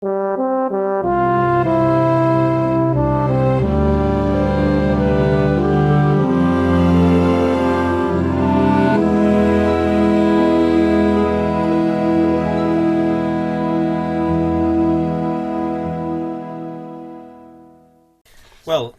Well,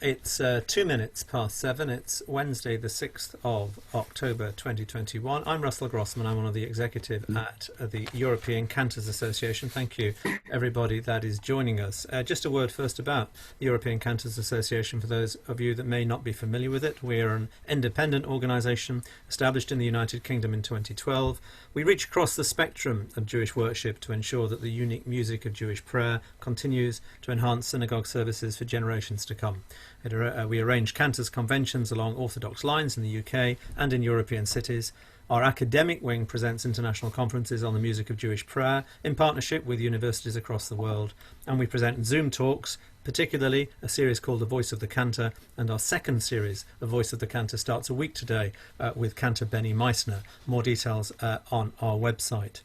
it's 7:02. It's Wednesday, the 6th of October 2021. I'm Russell Grossman. I'm one of the executive at the European Cantors Association. Thank you, everybody that is joining us. Just a word first about the European Cantors Association for those of you that may not be familiar with it. We are an independent organisation established in the United Kingdom in 2012. We reach across the spectrum of Jewish worship to ensure that the unique music of Jewish prayer continues to enhance synagogue services for generations to come. We arrange cantors conventions along Orthodox lines in the UK and in European cities. Our academic wing presents international conferences on the music of Jewish prayer in partnership with universities across the world. And we present Zoom talks, particularly a series called The Voice of the Cantor, and our second series, The Voice of the Cantor, starts a week today with Cantor Benny Meissner. More details on our website.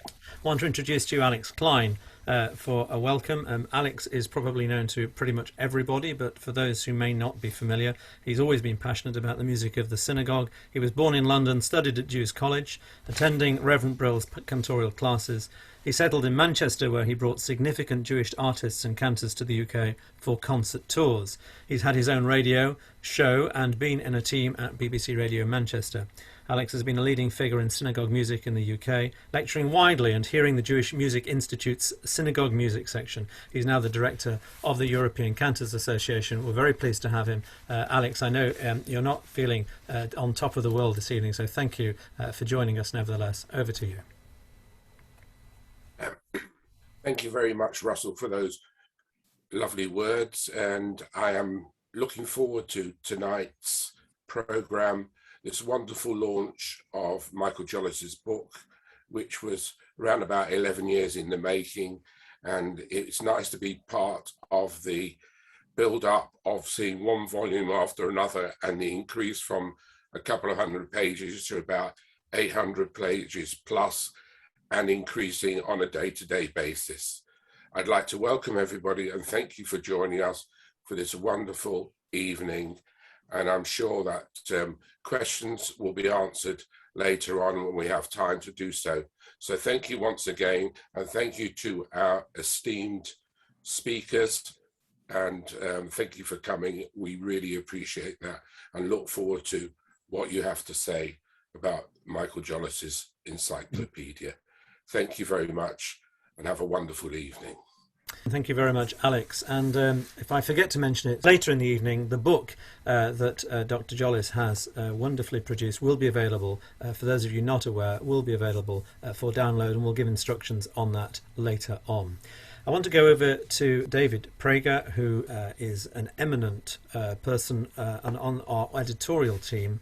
I want to introduce to you Alex Klein for a welcome. Alex is probably known to pretty much everybody, but for those who may not be familiar, he's always been passionate about the music of the synagogue. He was born in London, studied at Jews College, attending Reverend Brill's Cantorial classes. He settled in Manchester, where he brought significant Jewish artists and cantors to the UK for concert tours. He's had his own radio show and been in a team at BBC Radio Manchester. Alex has been a leading figure in synagogue music in the UK, lecturing widely and hearing the Jewish Music Institute's Synagogue Music section. He's now the director of the European Cantors Association. We're very pleased to have him. Alex, I know you're not feeling on top of the world this evening, so thank you for joining us nevertheless. Over to you. Thank you very much, Russell, for those lovely words, and I am looking forward to tonight's programme, this wonderful launch of Michael Jolles' book, which was around about 11 years in the making, and it's nice to be part of the build-up of seeing one volume after another and the increase from a couple of hundred pages to about 800 pages plus, and increasing on a day-to-day basis. I'd like to welcome everybody and thank you for joining us for this wonderful evening. And I'm sure that questions will be answered later on when we have time to do so. So thank you once again, and thank you to our esteemed speakers, and thank you for coming. We really appreciate that and look forward to what you have to say about Michael Jolles' Encyclopaedia. Thank you very much and have a wonderful evening. Thank you very much, Alex. And if I forget to mention it, later in the evening, the book that Dr. Jolles has wonderfully produced will be available, for those of you not aware, will be available for download, and we'll give instructions on that later on. I want to go over to David Prager, who is an eminent person and on our editorial team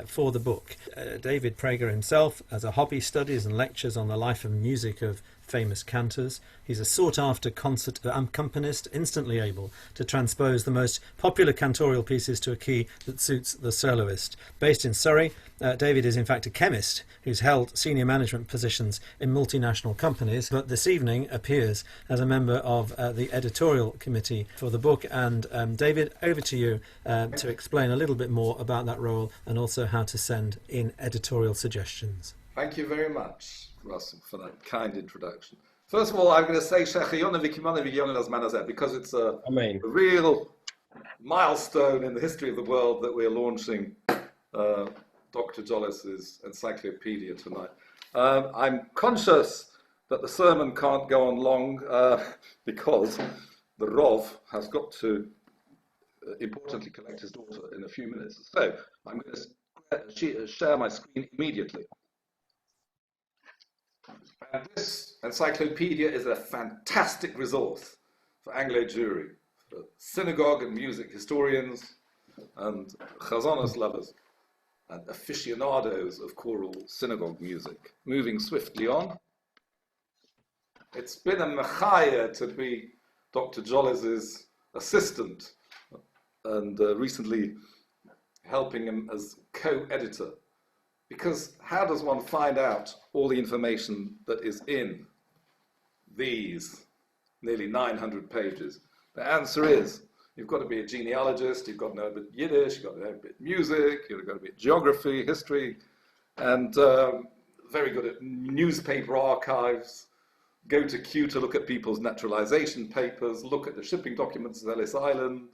for the book. David Prager himself, as a hobby, studies and lectures on the life and music of famous cantors. He's a sought-after concert accompanist, instantly able to transpose the most popular cantorial pieces to a key that suits the soloist. Based in Surrey, David is in fact a chemist who's held senior management positions in multinational companies, but this evening appears as a member of the editorial committee for the book. And David, over to you to explain a little bit more about that role and also how to send in editorial suggestions. Thank you very much, Russell, for that kind introduction. First of all, I'm going to say because it's a real milestone in the history of the world that we're launching Dr. Jolles' Encyclopaedia tonight. I'm conscious that the sermon can't go on long because the Rov has got to importantly collect his daughter in a few minutes. So I'm going to share my screen immediately. And this encyclopedia is a fantastic resource for Anglo Jewry, for synagogue and music historians and Chazanim lovers and aficionados of choral synagogue music. Moving swiftly on. It's been a mechaya to be Dr. Jolles' assistant and recently helping him as co-editor. Because how does one find out all the information that is in these nearly 900 pages. The answer is, you've got to be a genealogist, you've got to know a bit Yiddish, you've got to know a bit music, you've got to be geography, history, and very good at newspaper archives. Go to Kew to look at people's naturalization papers, look at the shipping documents of Ellis Island,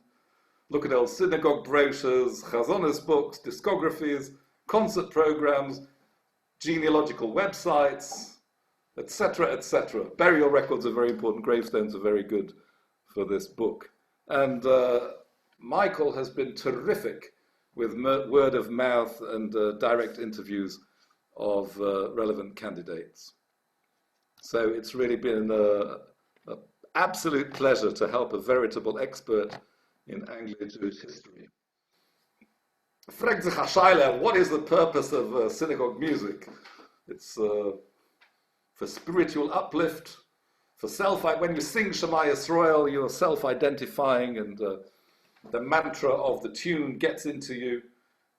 look at old synagogue brochures, Chazanis books, discographies, concert programs, genealogical websites, etc., etc. Burial records are very important, gravestones are very good for this book. And Michael has been terrific with word of mouth and direct interviews of relevant candidates. So it's really been an absolute pleasure to help a veritable expert in Anglo-Jewish history. Fragt sich Hashaila, what is the purpose of synagogue music? It's for spiritual uplift, for when you sing Shema Yisrael, you're self-identifying, and the mantra of the tune gets into you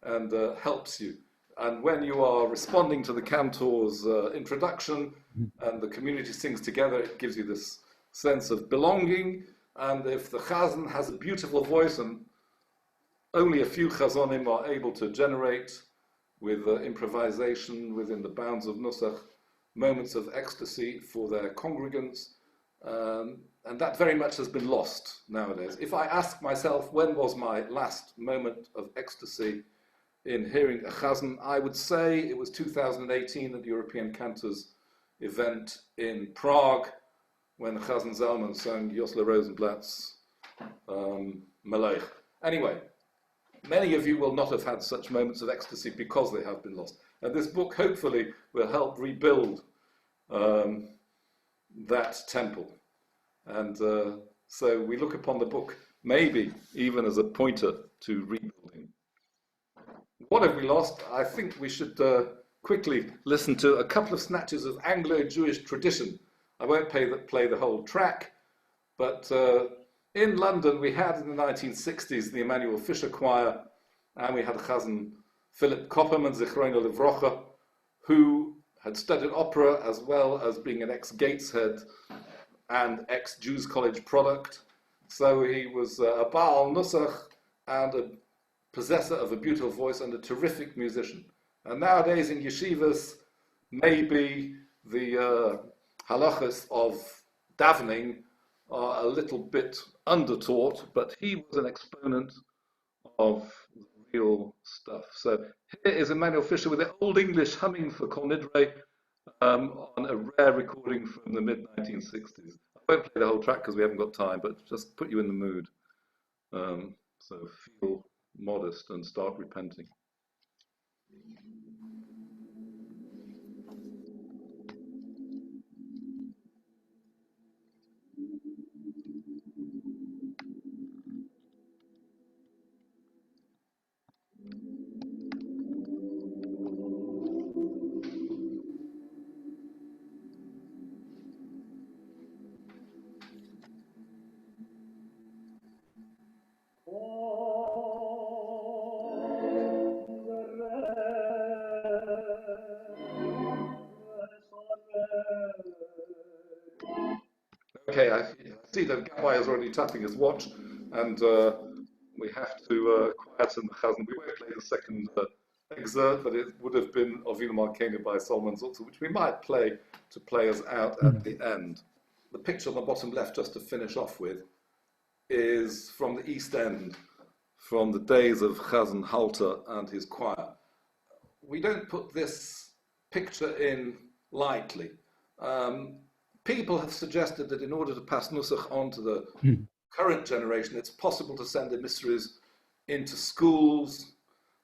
and helps you. And when you are responding to the cantor's introduction and the community sings together, it gives you this sense of belonging. And if the chazan has a beautiful voice, and only a few chazanim are able to generate with improvisation within the bounds of nusach, moments of ecstasy for their congregants, and that very much has been lost nowadays. If I ask myself, when was my last moment of ecstasy in hearing a chazan, I would say it was 2018 at the European Cantors event in Prague, when Chazan Zalman sang Josla Rosenblatt's Malach. Anyway, many of you will not have had such moments of ecstasy because they have been lost. And this book hopefully will help rebuild that temple. And so we look upon the book maybe even as a pointer to rebuilding. What have we lost? I think we should quickly listen to a couple of snatches of Anglo-Jewish tradition. I won't play the whole track, but in London we had in the 1960s the Emanuel Fisher Choir, and we had Chazan Philip Copperman, Zichrono Livrocha, who had studied opera as well as being an ex-Gateshead and ex-Jews College product. So he was a Baal Nusach and a possessor of a beautiful voice and a terrific musician. And nowadays in yeshivas, maybe the halachas of davening are a little bit undertaught, but he was an exponent of the real stuff. So here is Emanuel Fisher with the Old English humming for Kol Nidre on a rare recording from the mid-1960s. I won't play the whole track because we haven't got time, but just put you in the mood. So feel modest and start repenting. Okay, I see that Gabbai is already tapping his watch, and we have to quieten the chazan. We won't play the second excerpt, but it would have been Avinu Malkeinu by Solomon Zutzer, which we might play to play us out at the end. The picture on the bottom left, just to finish off with, is from the East End, from the days of Chazan Halter and his choir. We don't put this picture in lightly. People have suggested that in order to pass Nusach on to the current generation, it's possible to send emissaries into schools,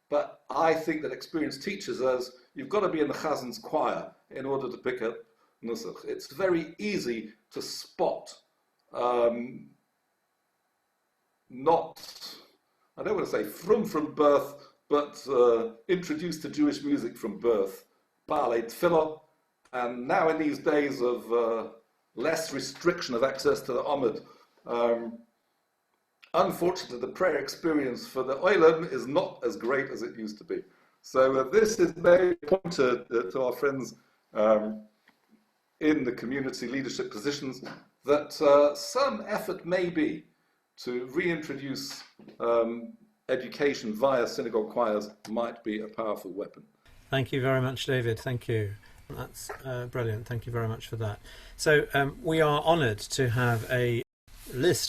but I think that experience teaches us you've got to be in the Chazan's choir in order to pick up Nusach. It's very easy to spot not, I don't want to say from birth, but introduced to Jewish music from birth, Baalei Tefillah. And now in these days of less restriction of access to the Amud, unfortunately the prayer experience for the Olam is not as great as it used to be. So this is very pointed to our friends in the community leadership positions. that some effort may be to reintroduce education via synagogue choirs might be a powerful weapon. Thank you very much, David. Thank you. That's brilliant. Thank you very much for that. So we are honoured to have a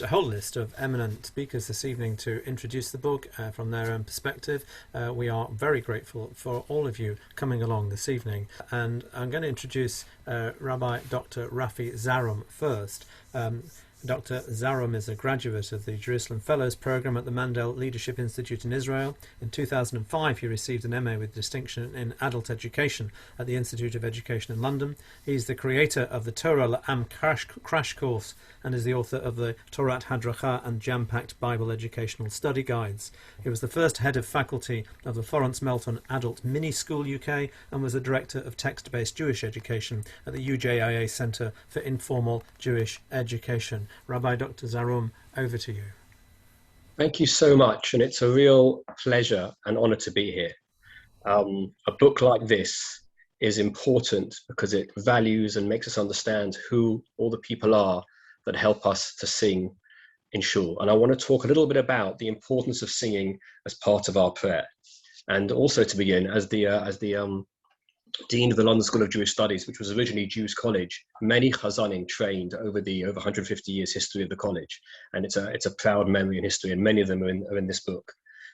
whole list of eminent speakers this evening to introduce the book from their own perspective. We are very grateful for all of you coming along this evening, and I'm going to introduce Rabbi Dr. Rafi Zarum first. Dr. Zarum is a graduate of the Jerusalem Fellows Program at the Mandel Leadership Institute in Israel. In 2005, he received an MA with distinction in adult education at the Institute of Education in London. He's the creator of the Torah La'am crash course and is the author of the Torat Hadracha and jam-packed Bible educational study guides. He was the first head of faculty of the Florence Melton Adult Mini School UK and was the director of text-based Jewish education at the UJIA Centre for Informal Jewish Education. Rabbi Dr. Zarum, over to you. Thank you so much, and it's a real pleasure and honor to be here. A book like this is important because it values and makes us understand who all the people are that help us to sing in shul. And I want to talk a little bit about the importance of singing as part of our prayer. And also to begin, as the Dean of the London School of Jewish Studies, which was originally Jews College, many Chazanim trained over 150 years history of the college, and it's a proud memory and history, and many of them are in this book.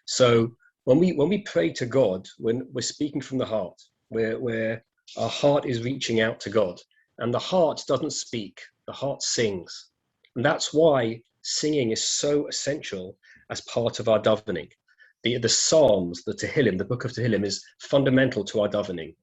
So when we pray to God, when we're speaking from the heart, where our heart is reaching out to God, and the heart doesn't speak, the heart sings, and that's why singing is so essential as part of our davening. The Psalms, the Tehillim, the book of Tehillim is fundamental to our davening.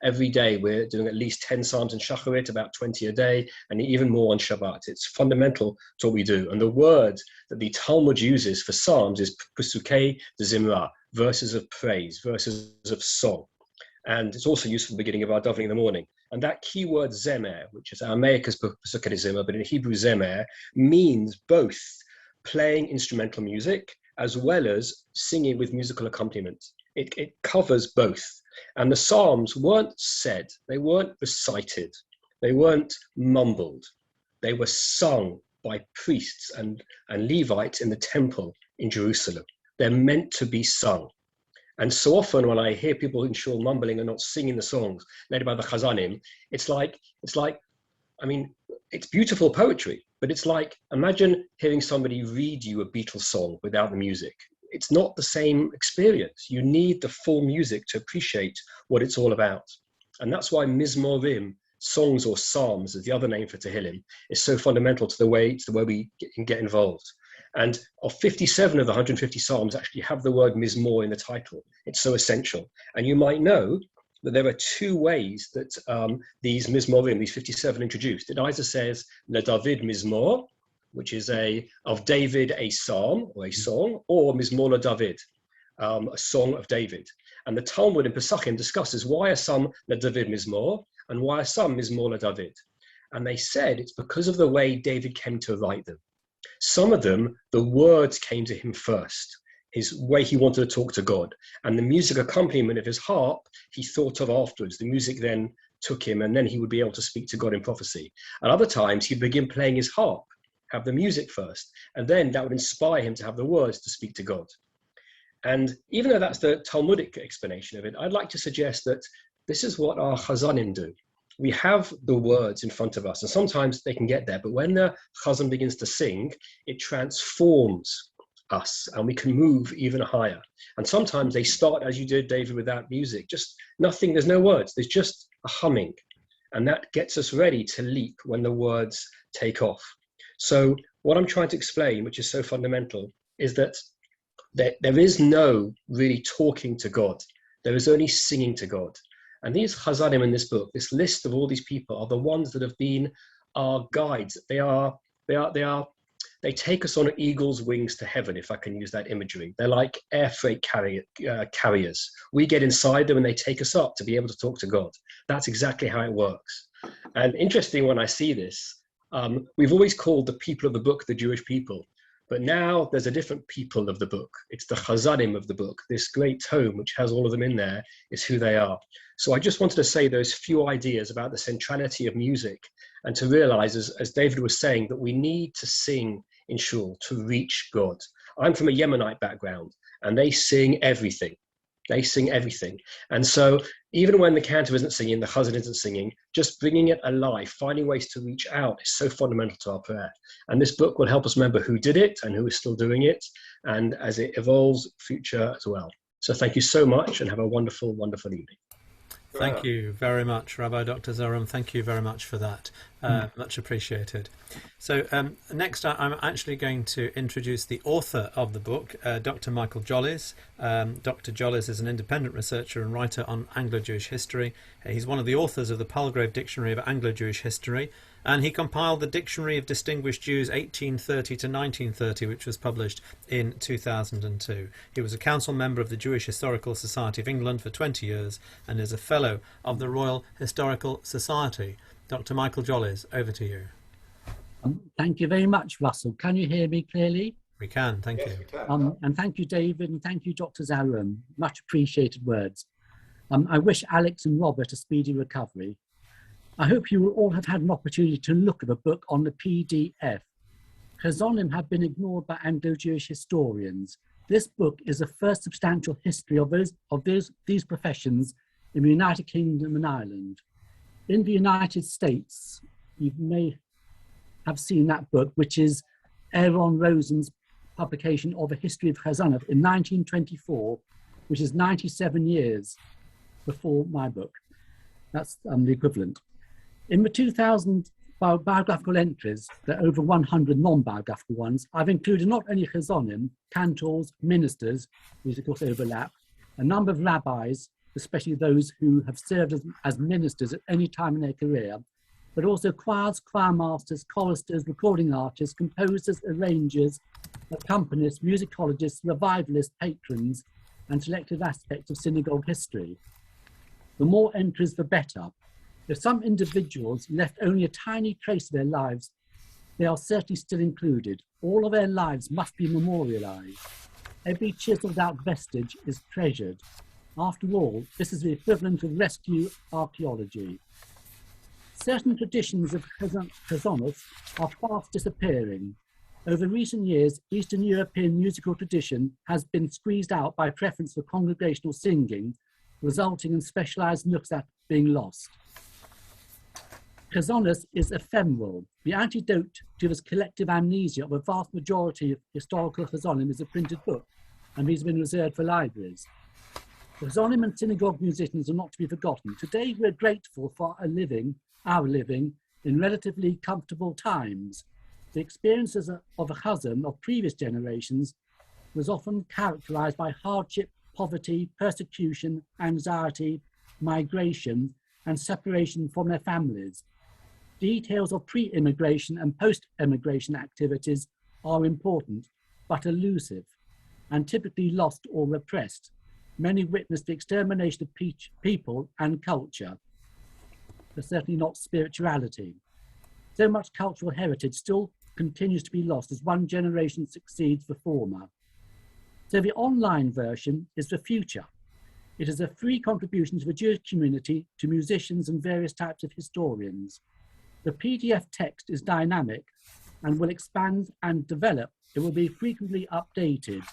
Every day we're doing at least 10 Psalms in Shacharit, about 20 a day, and even more on Shabbat. It's fundamental to what we do. And the word that the Talmud uses for Psalms is Pusukei de Zimra, verses of praise, verses of song. And it's also used for the beginning of our davening in the morning. And that key word Zemer, which is Aramaic as Pusukei de Zimra, but in Hebrew Zemer, means both playing instrumental music as well as singing with musical accompaniment. It covers both. And the Psalms weren't said, they weren't recited, they weren't mumbled. They were sung by priests and Levites in the temple in Jerusalem. They're meant to be sung. And so often when I hear people in shul mumbling and not singing the songs led by the Chazanim, it's like, I mean, it's beautiful poetry, but it's like, imagine hearing somebody read you a Beatles song without the music. It's not the same experience. You need the full music to appreciate what it's all about. And that's why Mizmorim, songs or psalms, is the other name for Tehillim, is so fundamental to the way we get involved. And of 57 of the 150 psalms actually have the word Mizmor in the title. It's so essential. And you might know that there are two ways that these Mizmorim, these 57 introduced. It either says Le David Mizmor, which is of David a psalm or a song, or Mizmor Le David, a song of David. And the Talmud in Pesachim discusses why are some Le David Mizmor and why are some Mizmor Le David. And they said it's because of the way David came to write them. Some of them, the words came to him first, his way he wanted to talk to God. And the music accompaniment of his harp, he thought of afterwards. The music then took him, and then he would be able to speak to God in prophecy. At other times, he'd begin playing his harp, have the music first, and then that would inspire him to have the words to speak to God. And even though that's the Talmudic explanation of it, I'd like to suggest that this is what our Chazanim do. We have the words in front of us, and sometimes they can get there, but when the Chazan begins to sing, it transforms us and we can move even higher. And sometimes they start, as you did, David, without music, just nothing, there's no words, there's just a humming. And that gets us ready to leap when the words take off. So what I'm trying to explain, which is so fundamental, is that there is no really talking to God. There is only singing to God. And these Chazanim in this book, this list of all these people, are the ones that have been our guides. They take us on eagle's wings to heaven, if I can use that imagery. They're like air freight carriers. We get inside them and they take us up to be able to talk to God. That's exactly how it works. And interesting when I see this, we've always called the people of the book the Jewish people. But now there's a different people of the book. It's the Chazanim of the book. This great tome, which has all of them in there, is who they are. So I just wanted to say those few ideas about the centrality of music and to realize, as David was saying, that we need to sing in shul to reach God. I'm from a Yemenite background, and they sing everything. They sing everything. And so even when the cantor isn't singing, the chazan isn't singing, just bringing it alive, finding ways to reach out is so fundamental to our prayer. And this book will help us remember who did it and who is still doing it, and as it evolves, future as well. So thank you so much, and have a wonderful, wonderful evening. Thank you very much, Rabbi Dr. Zoram. Thank you very much for that. Much appreciated. So next I'm actually going to introduce the author of the book, Dr. Michael Jolles. Dr. Jolles is an independent researcher and writer on Anglo-Jewish history. He's one of the authors of the Palgrave Dictionary of Anglo-Jewish History, and he compiled the Dictionary of Distinguished Jews 1830 to 1930, which was published in 2002. He was a council member of the Jewish Historical Society of England for 20 years and is a fellow of the Royal Historical Society. Dr. Michael Jolles, over to you. Thank you very much, Russell. Can you hear me clearly? We can, thank you. We can. And thank you, David, and thank you, Dr. Zoram. Much appreciated words. I wish Alex and Robert a speedy recovery. I hope you will all have had an opportunity to look at the book on the PDF. Chazanim have been ignored by Anglo-Jewish historians. This book is the first substantial history of these professions in the United Kingdom and Ireland. In the United States, you may have seen that book, which is Aaron Rosen's publication of a history of Chazanov in 1924, which is 97 years before my book. That's the equivalent. In the 2000 biographical entries, there are over 100 non-biographical ones. I've included not only Chazanim, cantors, ministers, these of course overlap, a number of rabbis, especially those who have served as ministers at any time in their career, but also choirs, choir masters, choristers, recording artists, composers, arrangers, accompanists, musicologists, revivalists, patrons, and selected aspects of synagogue history. The more entries, the better. If some individuals left only a tiny trace of their lives, they are certainly still included. All of their lives must be memorialized. Every chiseled out vestige is treasured. After all, this is the equivalent of rescue archaeology. Certain traditions of Chazanos are fast disappearing. Over recent years, Eastern European musical tradition has been squeezed out by preference for congregational singing, resulting in specialized nuksat being lost. Chazanos is ephemeral. The antidote to this collective amnesia of a vast majority of historical Chazanim is a printed book, and these have been reserved for libraries. Chazanim and synagogue musicians are not to be forgotten. Today, we're grateful for our living in relatively comfortable times. The experiences of a chazan of previous generations was often characterized by hardship, poverty, persecution, anxiety, migration, and separation from their families. Details of pre-immigration and post-immigration activities are important, but elusive, and typically lost or repressed. Many witnessed the extermination of people and culture, but certainly not spirituality. So much cultural heritage still continues to be lost as one generation succeeds the former. So the online version is the future. It is a free contribution to the Jewish community, to musicians and various types of historians. The PDF text is dynamic and will expand and develop. It will be frequently updated.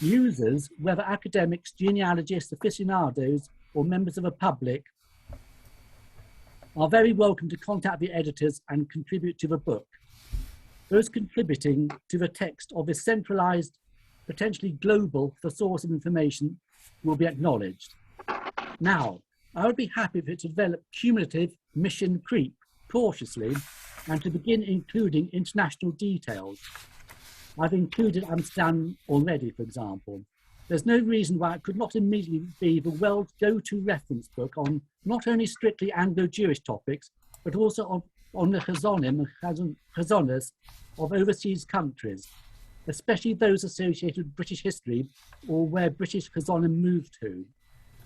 Users, whether academics, genealogists, aficionados, or members of the public, are very welcome to contact the editors and contribute to the book. Those contributing to the text of this centralized, potentially global source of information will be acknowledged. Now, I would be happy for it to develop cumulative mission creep cautiously and to begin including international details. I've included Amsterdam already, for example. There's no reason why it could not immediately be the world's go-to reference book on not only strictly Anglo-Jewish topics, but also on the Chazanim and Chazanas of overseas countries, especially those associated with British history or where British Chazanim moved to.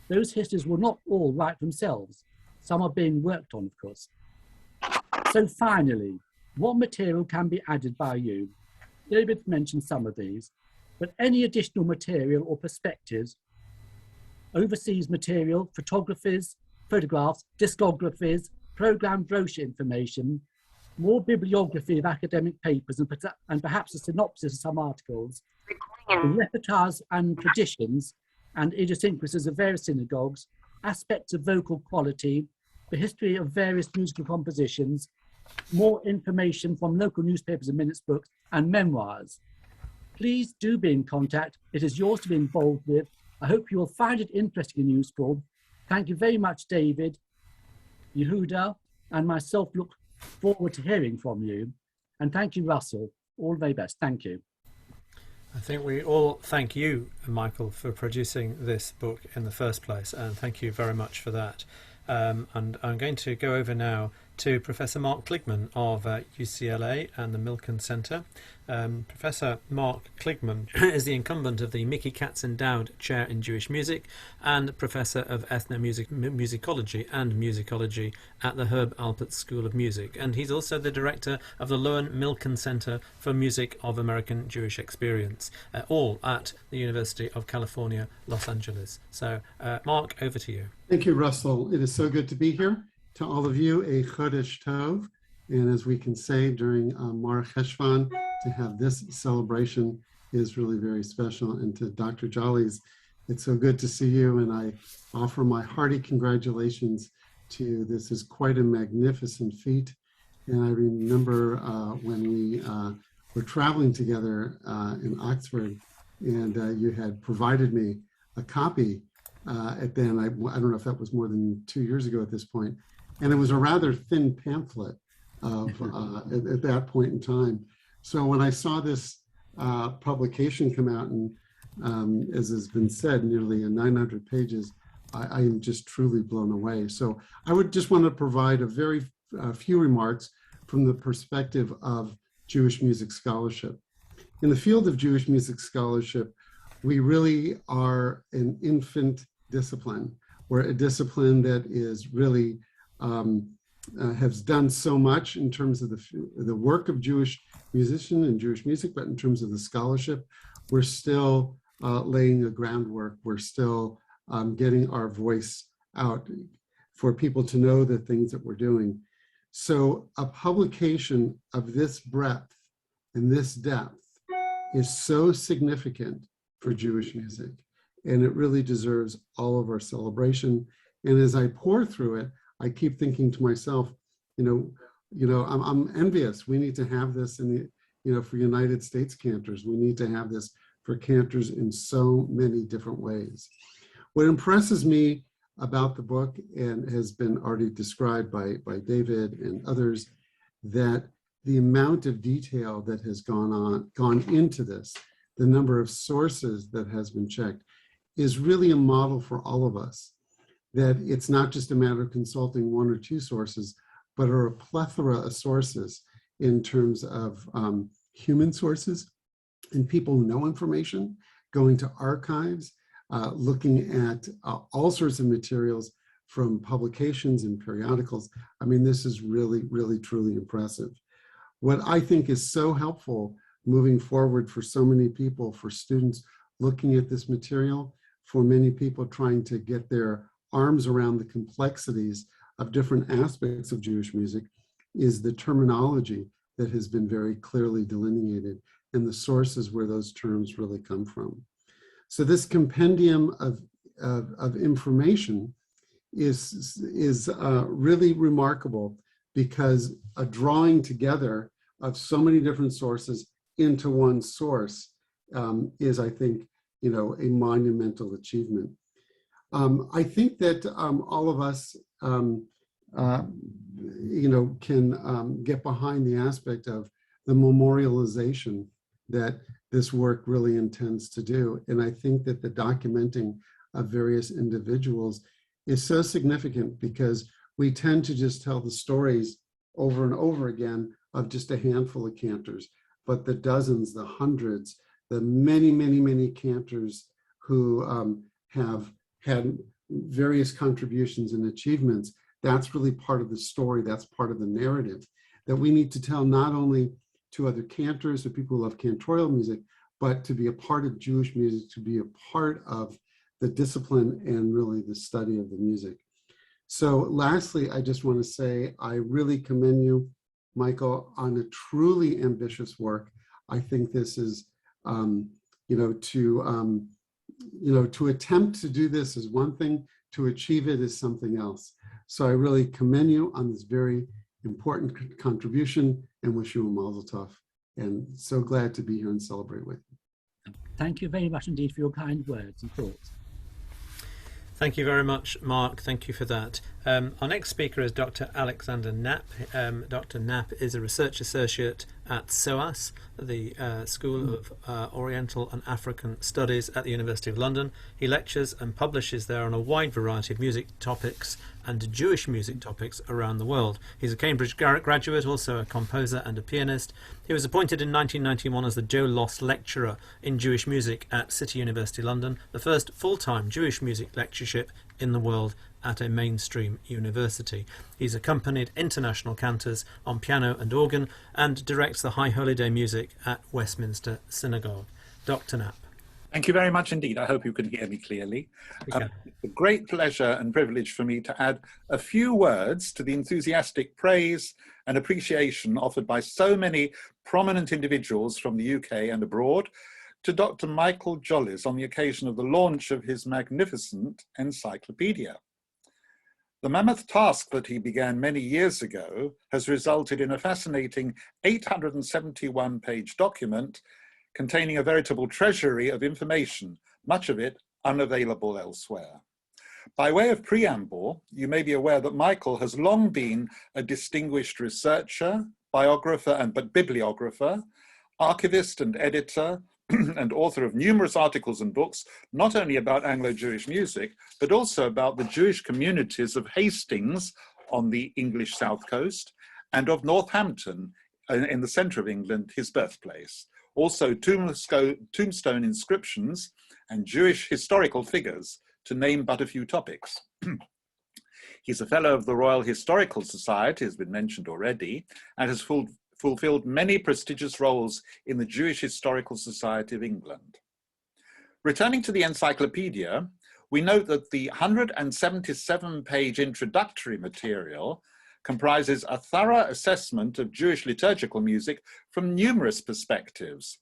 Those histories will not all write themselves. Some are being worked on, of course. So finally, what material can be added by you? David mentioned some of these, but any additional material or perspectives, overseas material, photographs, discographies, programme brochure information, more bibliography of academic papers, and perhaps a synopsis of some articles, the repertoires and traditions and idiosyncrasies of various synagogues, aspects of vocal quality, the history of various musical compositions, more information from local newspapers and minutes books, and memoirs. Please do be in contact. It is yours to be involved with. I hope you will find it interesting and useful. Thank you very much, David, Yehuda, and myself look forward to hearing from you. And thank you, Russell. All the very best. Thank you. I think we all thank you, Michael, for producing this book in the first place, and thank you very much for that. And I'm going to go over now to Professor Mark Kligman of UCLA and the Milken Center. Professor Mark Kligman is the incumbent of the Mickey Katz Endowed Chair in Jewish Music and Professor of Ethnomusicology and Musicology at the Herb Alpert School of Music. And he's also the director of the Lowen Milken Center for Music of American Jewish Experience, all at the University of California, Los Angeles. So, Mark, over to you. Thank you, Russell. It is so good to be here. To all of you, a Chodesh Tov. And as we can say during Mar Cheshvan, to have this celebration is really very special. And to Dr. Jolles, it's so good to see you. And I offer my hearty congratulations to you. This is quite a magnificent feat. And I remember when we were traveling together in Oxford, and you had provided me a copy at then, I don't know if that was more than 2 years ago at this point. And it was a rather thin pamphlet of, at that point in time. So when I saw this publication come out, and as has been said, nearly 900 pages, I am just truly blown away. So I would just want to provide a very few remarks from the perspective of Jewish music scholarship. In the field of Jewish music scholarship, we really are an infant discipline. We're a discipline that is really has done so much in terms of the work of Jewish musicians and Jewish music, but in terms of the scholarship, we're still laying the groundwork. We're still getting our voice out for people to know the things that we're doing. So a publication of this breadth and this depth is so significant for Jewish music, and it really deserves all of our celebration. And as I pour through it, I keep thinking to myself, I'm envious. We need to have this in the, for United States cantors. We need to have this for cantors in so many different ways. What impresses me about the book, and has been already described by David and others, that the amount of detail that has gone into this, the number of sources that has been checked, is really a model for all of us. That it's not just a matter of consulting one or two sources, but are a plethora of sources in terms of human sources and people who know information, going to archives, looking at all sorts of materials from publications and periodicals. I mean, this is really, really, truly impressive. What I think is so helpful moving forward for so many people, for students looking at this material, for many people trying to get their arms around the complexities of different aspects of Jewish music, is the terminology that has been very clearly delineated and the sources where those terms really come from. So this compendium of information is really remarkable, because a drawing together of so many different sources into one source is, I think, a monumental achievement. I think that all of us, can get behind the aspect of the memorialization that this work really intends to do. And I think that the documenting of various individuals is so significant, because we tend to just tell the stories over and over again of just a handful of cantors, but the dozens, the hundreds, the many, many, many cantors who have had various contributions and achievements, that's really part of the story. That's part of the narrative that we need to tell, not only to other cantors or people who love cantorial music, but to be a part of Jewish music, to be a part of the discipline and really the study of the music. So lastly, I just want to say I really commend you, Michael, on a truly ambitious work. I think this is, to attempt to do this is one thing, to achieve it is something else. So I really commend you on this very important contribution and wish you a mazel tov. And so glad to be here and celebrate with you. Thank you very much indeed for your kind words and thoughts. Thank you very much, Mark. Thank you for that. Our next speaker is Dr. Alexander Knapp. Dr. Knapp is a research associate at SOAS, the School of Oriental and African Studies at the University of London. He lectures and publishes there on a wide variety of music topics and Jewish music topics around the world. He's a Cambridge graduate, also a composer and a pianist. He was appointed in 1991 as the Joe Loss Lecturer in Jewish Music at City University London, the first full-time Jewish music lectureship in the world at a mainstream university. He's accompanied international cantors on piano and organ and directs the High Holy Day music at Westminster Synagogue. Dr. Knapp. Thank you very much indeed. I hope you can hear me clearly. It's a great pleasure and privilege for me to add a few words to the enthusiastic praise and appreciation offered by so many prominent individuals from the UK and abroad to Dr. Michael Jolles on the occasion of the launch of his magnificent encyclopedia. The mammoth task that he began many years ago has resulted in a fascinating 871-page document containing a veritable treasury of information, much of it unavailable elsewhere. By way of preamble, you may be aware that Michael has long been a distinguished researcher, biographer and bibliographer, archivist and editor, and author of numerous articles and books, not only about Anglo-Jewish music, but also about the Jewish communities of Hastings on the English South Coast and of Northampton in the centre of England, his birthplace. Also tombstone inscriptions and Jewish historical figures, to name but a few topics. He's a fellow of the Royal Historical Society, has been mentioned already, and has fulfilled many prestigious roles in the Jewish Historical Society of England. Returning to the encyclopedia, we note that the 177-page introductory material comprises a thorough assessment of Jewish liturgical music from numerous perspectives: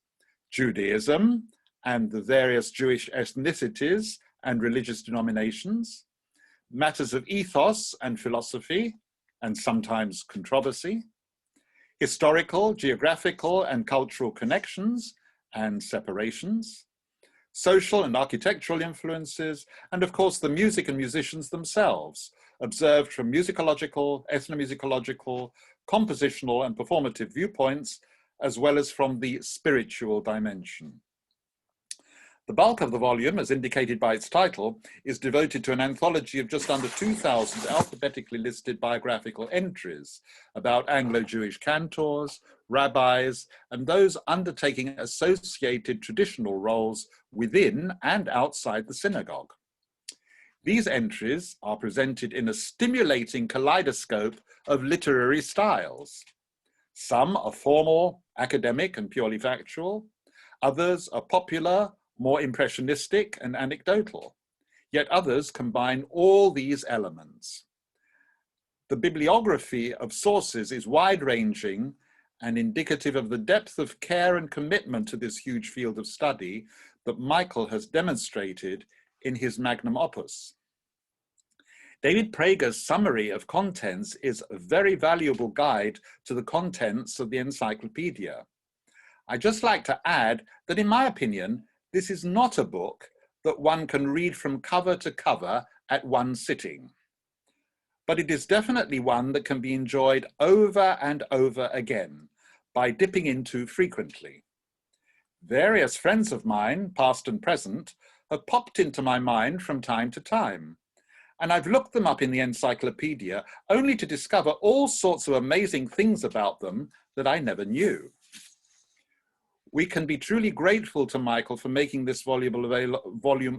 Judaism and the various Jewish ethnicities and religious denominations, matters of ethos and philosophy, and sometimes controversy, historical, geographical, and cultural connections and separations, social and architectural influences, and of course the music and musicians themselves, observed from musicological, ethnomusicological, compositional, and performative viewpoints, as well as from the spiritual dimension. The bulk of the volume, as indicated by its title, is devoted to an anthology of just under 2,000 alphabetically listed biographical entries about Anglo-Jewish cantors, rabbis, and those undertaking associated traditional roles within and outside the synagogue. These entries are presented in a stimulating kaleidoscope of literary styles. Some are formal, academic, and purely factual. Others are popular, more impressionistic and anecdotal, yet others combine all these elements. The bibliography of sources is wide-ranging and indicative of the depth of care and commitment to this huge field of study that Michael has demonstrated in his magnum opus. David Prager's summary of contents is a very valuable guide to the contents of the encyclopedia. I'd just like to add that, in my opinion, this is not a book that one can read from cover to cover at one sitting, but it is definitely one that can be enjoyed over and over again by dipping into frequently. Various friends of mine, past and present, have popped into my mind from time to time, and I've looked them up in the encyclopedia only to discover all sorts of amazing things about them that I never knew. We can be truly grateful to Michael for making this volume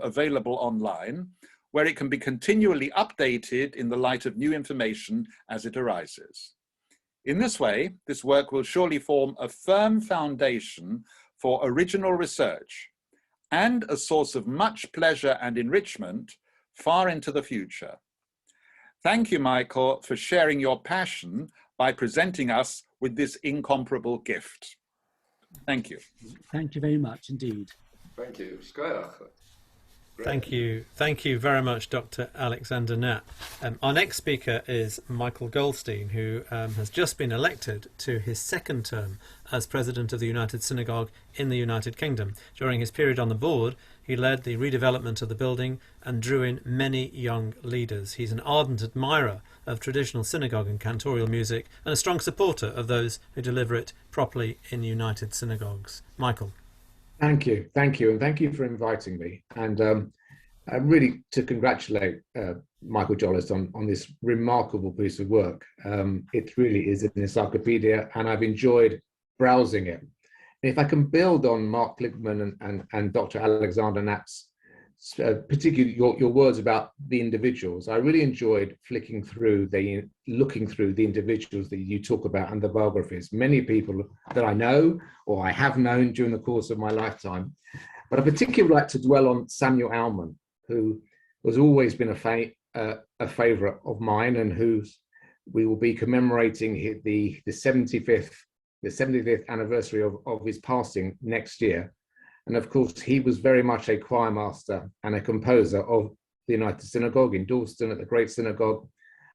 available online, where it can be continually updated in the light of new information as it arises. In this way, this work will surely form a firm foundation for original research and a source of much pleasure and enrichment far into the future. Thank you, Michael, for sharing your passion by presenting us with this incomparable gift. Thank you. Thank you very much indeed. Thank you. Shkoyach. Thank you. Thank you very much, Dr. Alexander Knapp. Our next speaker is Michael Goldstein, who has just been elected to his second term as President of the United Synagogue in the United Kingdom. During his period on the board, he led the redevelopment of the building and drew in many young leaders. He's an ardent admirer of traditional synagogue and cantorial music and a strong supporter of those who deliver it properly in united synagogues. Michael. Thank you, and thank you for inviting me. And really to congratulate Michael Jolles on this remarkable piece of work. It really is an encyclopedia, and I've enjoyed browsing it. And if I can build on Mark Kligman and Dr. Alexander Knapp's, particularly your words about the individuals, I really enjoyed looking through the individuals that you talk about and the biographies. Many people that I know or I have known during the course of my lifetime, but I particularly like to dwell on Samuel Aumann, who has always been a favourite of mine, and whose we will be commemorating the 75th anniversary of his passing next year. And of course, he was very much a choir master and a composer of the United Synagogue in Dalston, at the Great Synagogue,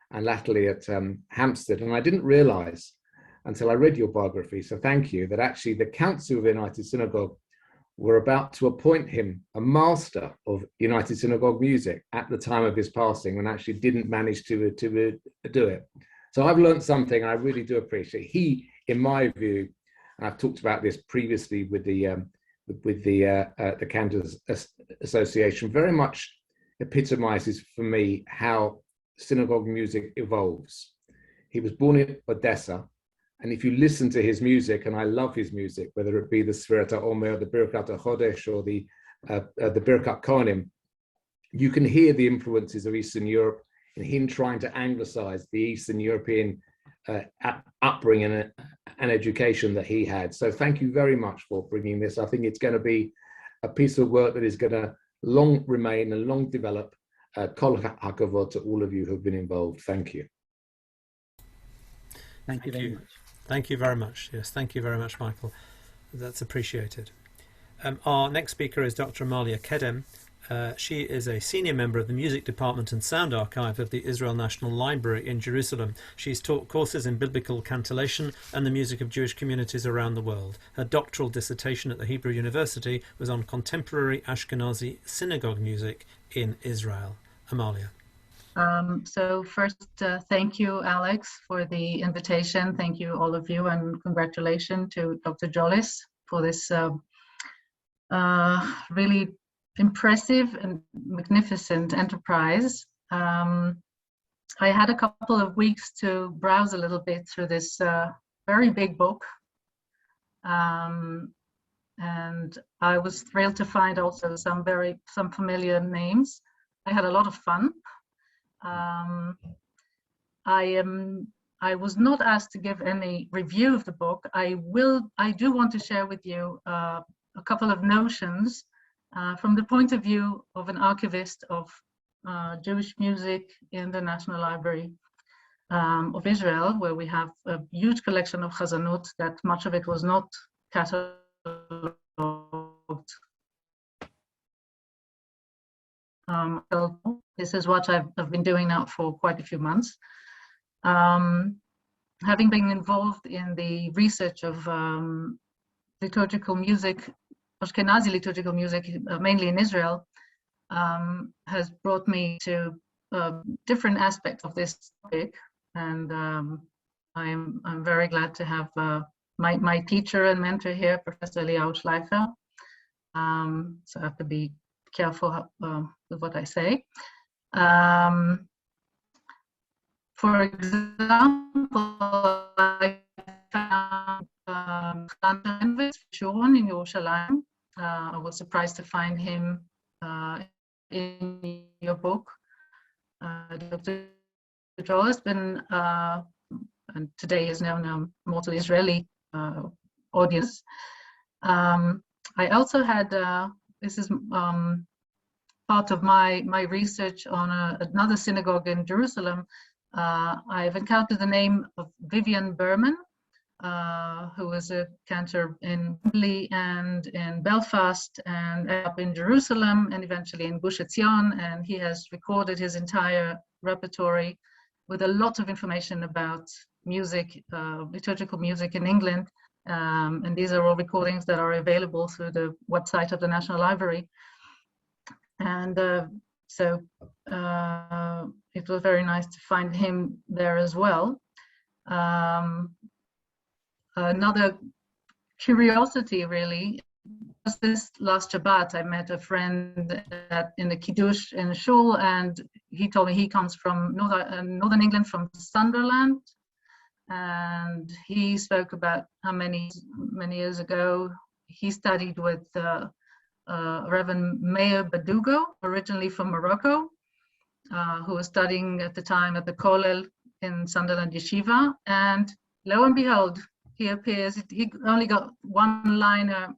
and latterly at Hampstead. And I didn't realise until I read your biography, so thank you, that actually the Council of the United Synagogue were about to appoint him a master of United Synagogue music at the time of his passing, and actually didn't manage to do it. So I've learned something I really do appreciate. He, in my view, and I've talked about this previously with the Cantors Association, very much epitomizes for me how synagogue music evolves. He was born in Odessa, and if you listen to his music, and I love his music, whether it be the Sfirat HaOmer, the Birkat HaChodesh, or the Birkat Kohanim, you can hear the influences of Eastern Europe in him trying to anglicize the Eastern European upbringing and education that he had. So thank you very much for bringing this. I think it's going to be a piece of work that is going to long remain and long develop. Kol hakavod to all of you who have been involved. Thank you. Thank you very much. Thank you very much. Yes, thank you very much, Michael. That's appreciated. Our next speaker is Dr. Amalia Kedem. She is a senior member of the Music Department and Sound Archive of the Israel National Library in Jerusalem. She's taught courses in biblical cantillation and the music of Jewish communities around the world. Her doctoral dissertation at the Hebrew University was on contemporary Ashkenazi synagogue music in Israel. Amalia. So first, thank you, Alex, for the invitation. Thank you, all of you, and congratulations to Dr. Jolles for this really impressive and magnificent enterprise. I had a couple of weeks to browse a little bit through this very big book, and I was thrilled to find also some familiar names. I had a lot of fun. I was not asked to give any review of the book. I do want to share with you a couple of notions from the point of view of an archivist of Jewish music in the National Library of Israel, where we have a huge collection of chazanot that much of it was not catalogued. So this is what I've been doing now for quite a few months. Having been involved in the research of liturgical music, Ashkenazi liturgical music, mainly in Israel, has brought me to different aspects of this topic, and I'm very glad to have my teacher and mentor here, Professor Eliyahu Schleifer. So I have to be careful with what I say. For example, I found Sharon in Yerushalayim. I was surprised to find him in your book. Dr. Jolles has been, and today is known more to the Israeli audience. I also had, this is part of my research on another synagogue in Jerusalem, I've encountered the name of Vivian Berman, who was a cantor in Wembley and in Belfast and up in Jerusalem and eventually in Gush Etzion, and he has recorded his entire repertory with a lot of information about music, liturgical music in England, and these are all recordings that are available through the website of the National Library. And so it was very nice to find him there as well. Another curiosity, really, was this last Shabbat. I met a friend in the Kiddush in Shul, and he told me he comes from Northern England, from Sunderland, and he spoke about how many years ago he studied with Reverend Meir Badugo, originally from Morocco, who was studying at the time at the Kollel in Sunderland Yeshiva, and lo and behold, he appears. He only got one liner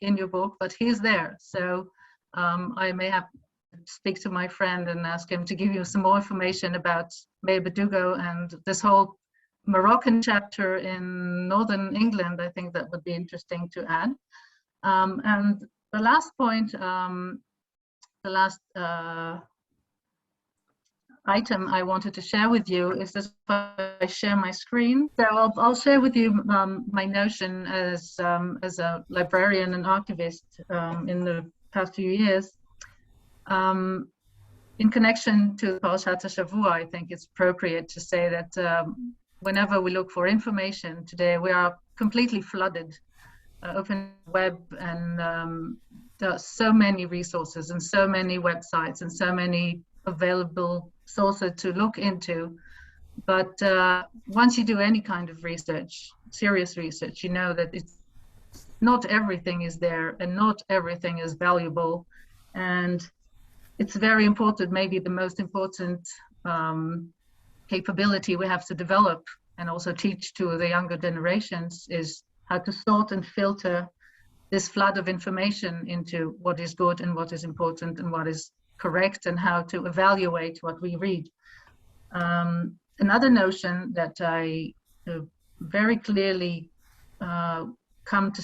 in your book, but he's there. So I may have to speak to my friend and ask him to give you some more information about Meir Badugo and this whole Moroccan chapter in Northern England. I think that would be interesting to add. And the last point, the last item I wanted to share with you is this. I share my screen, so I'll share with you my notion as a librarian and archivist in the past few years. In connection to Parashat Shavua, I think it's appropriate to say that whenever we look for information today, we are completely flooded. Open web, and there are so many resources and so many websites and so many available sources to look into. But once you do any kind of research, serious research, you know that it's not everything is there and not everything is valuable. And it's very important, maybe the most important capability we have to develop and also teach to the younger generations is how to sort and filter this flood of information into what is good and what is important and what is correct, and how to evaluate what we read. Another notion that I very clearly come to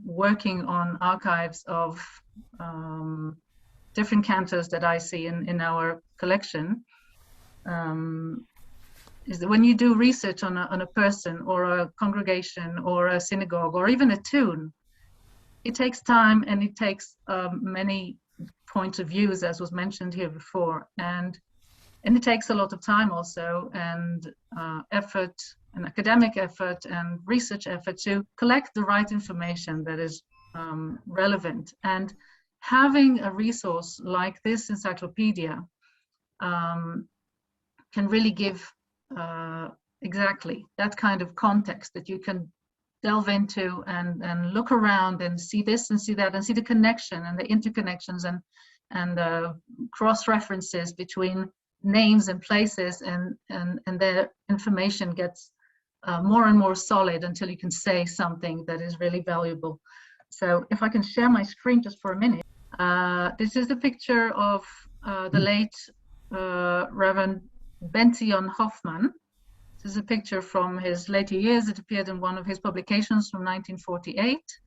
working on archives of different cantors that I see in our collection is that when you do research on a person or a congregation or a synagogue or even a tune, it takes time and it takes many points of views, as was mentioned here before, and it takes a lot of time also, and effort, and academic effort and research effort to collect the right information that is relevant. And having a resource like this encyclopedia can really give exactly that kind of context that you can delve into and look around and see this and see that and see the connection and the interconnections and cross references between names and places, and the information gets more and more solid until you can say something that is really valuable. So if I can share my screen just for a minute. This is a picture of the late Reverend Benzion Hoffman. This is a picture from his later years. It appeared in one of his publications from 1948.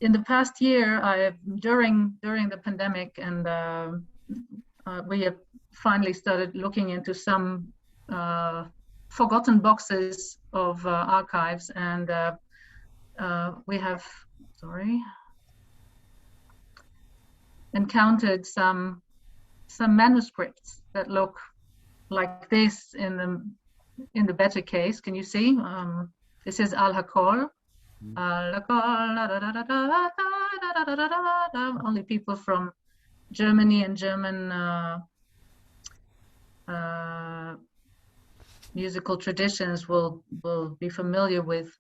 In the past year, during the pandemic, and we have finally started looking into some forgotten boxes of archives, and we have, encountered some manuscripts that look like this in the better case. Can you see? This is Al Hakol. Only people from Germany and German musical traditions will be familiar with.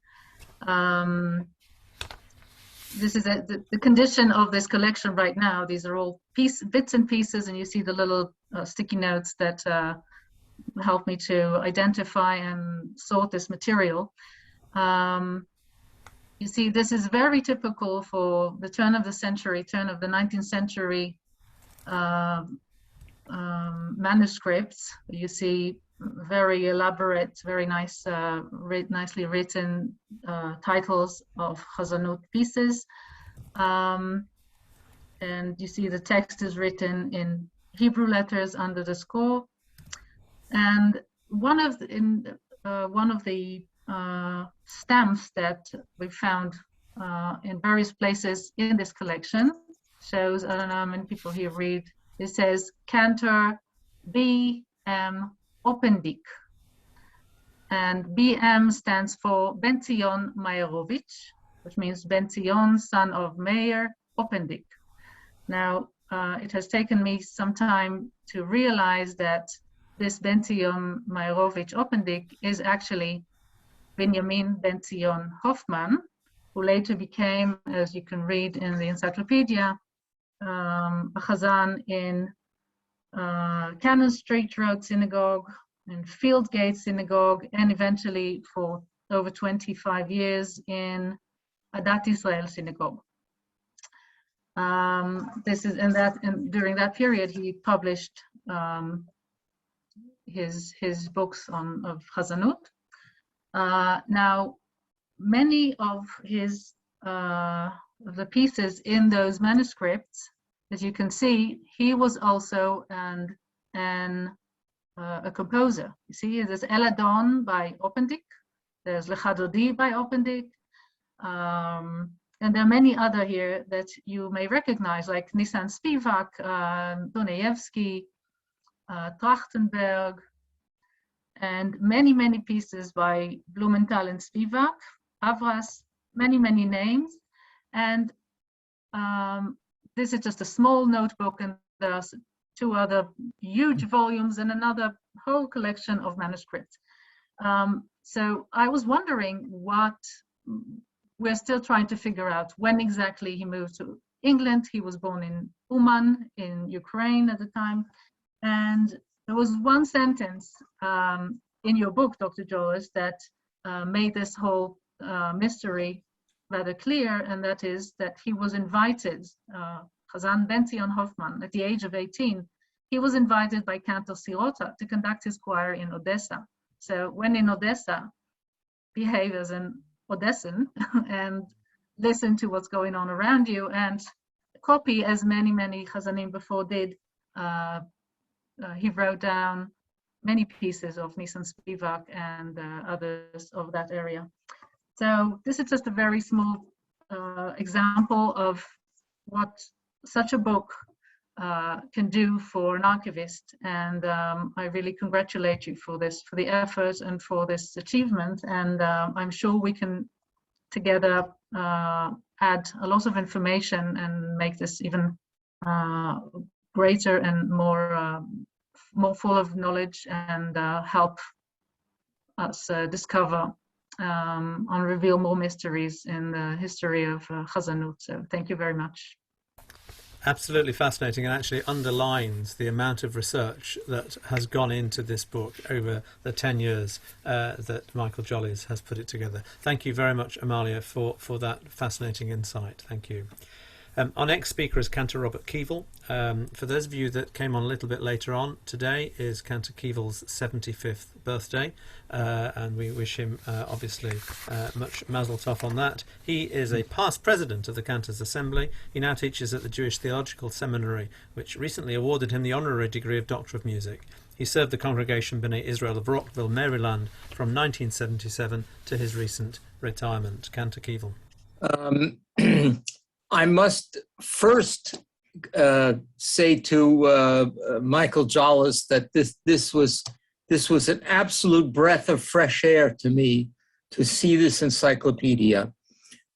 This is the condition of this collection right now. These are all bits and pieces, and you see the little sticky notes that help me to identify and sort this material. You see, this is very typical for the turn of the 19th century manuscripts. You see very elaborate, very nice, nicely written titles of Chazanut pieces. And you see the text is written in Hebrew letters under the score. And one of the stamps that we found in various places in this collection shows, I don't know how many people here read, it says Cantor B.M. Oppendick. And BM stands for Ben-Zion Meyerovich, which means Ben-Zion, son of Meir Oppendick. Now, it has taken me some time to realize that this Ben-Zion Meyerovich Oppendick is actually Benjamin Ben-Zion Hoffman, who later became, as you can read in the Encyclopaedia, a Chazan in Cannon Street Road Synagogue, in Fieldgate Synagogue, and eventually for over 25 years in Adat Israel Synagogue. During that period, he published his books of Chazanut. Now, many of the pieces in those manuscripts, as you can see, he was also a composer. You see, there's Eladon by Oppendick, there's Lechadodi by Oppendick, and there are many other here that you may recognize, like Nissan Spivak, Donayevsky, Trachtenberg, and many, many pieces by Blumenthal and Spivak, Avras, many, many names. And this is just a small notebook, and there are two other huge volumes and another whole collection of manuscripts. So I was wondering we're still trying to figure out when exactly he moved to England. He was born in Uman in Ukraine at the time. And there was one sentence in your book, Dr. Jolles, that made this whole mystery rather clear, and that is that he was invited, Chazan Ben-Zion Hoffman, at the age of 18, he was invited by Cantor Sirota to conduct his choir in Odessa. So when in Odessa, behave as an Odessan and listen to what's going on around you and copy, as many, many Chazanim before did. He wrote down many pieces of Nissan Spivak and others of that area. So this is just a very small example of what such a book can do for an archivist. And I really congratulate you for this, for the effort and for this achievement. And I'm sure we can together add a lot of information and make this even greater and more full of knowledge, and help us discover and reveal more mysteries in the history of Chazanut. So thank you very much. Absolutely fascinating, and actually underlines the amount of research that has gone into this book over the 10 years that Michael Jolles has put it together. Thank you very much, Amalia, for that fascinating insight. Thank you. Our next speaker is Cantor Robert Keevil. For those of you that came on a little bit later on, today is Cantor Keevil's 75th birthday, and we wish him obviously much mazel tov on that. He is a past president of the Cantors Assembly. He now teaches at the Jewish Theological Seminary, which recently awarded him the honorary degree of Doctor of Music. He served the congregation B'nai Israel of Rockville, Maryland from 1977 to his recent retirement. Cantor Keevil. I must first say to Michael Jolles that this was an absolute breath of fresh air to me to see this encyclopedia.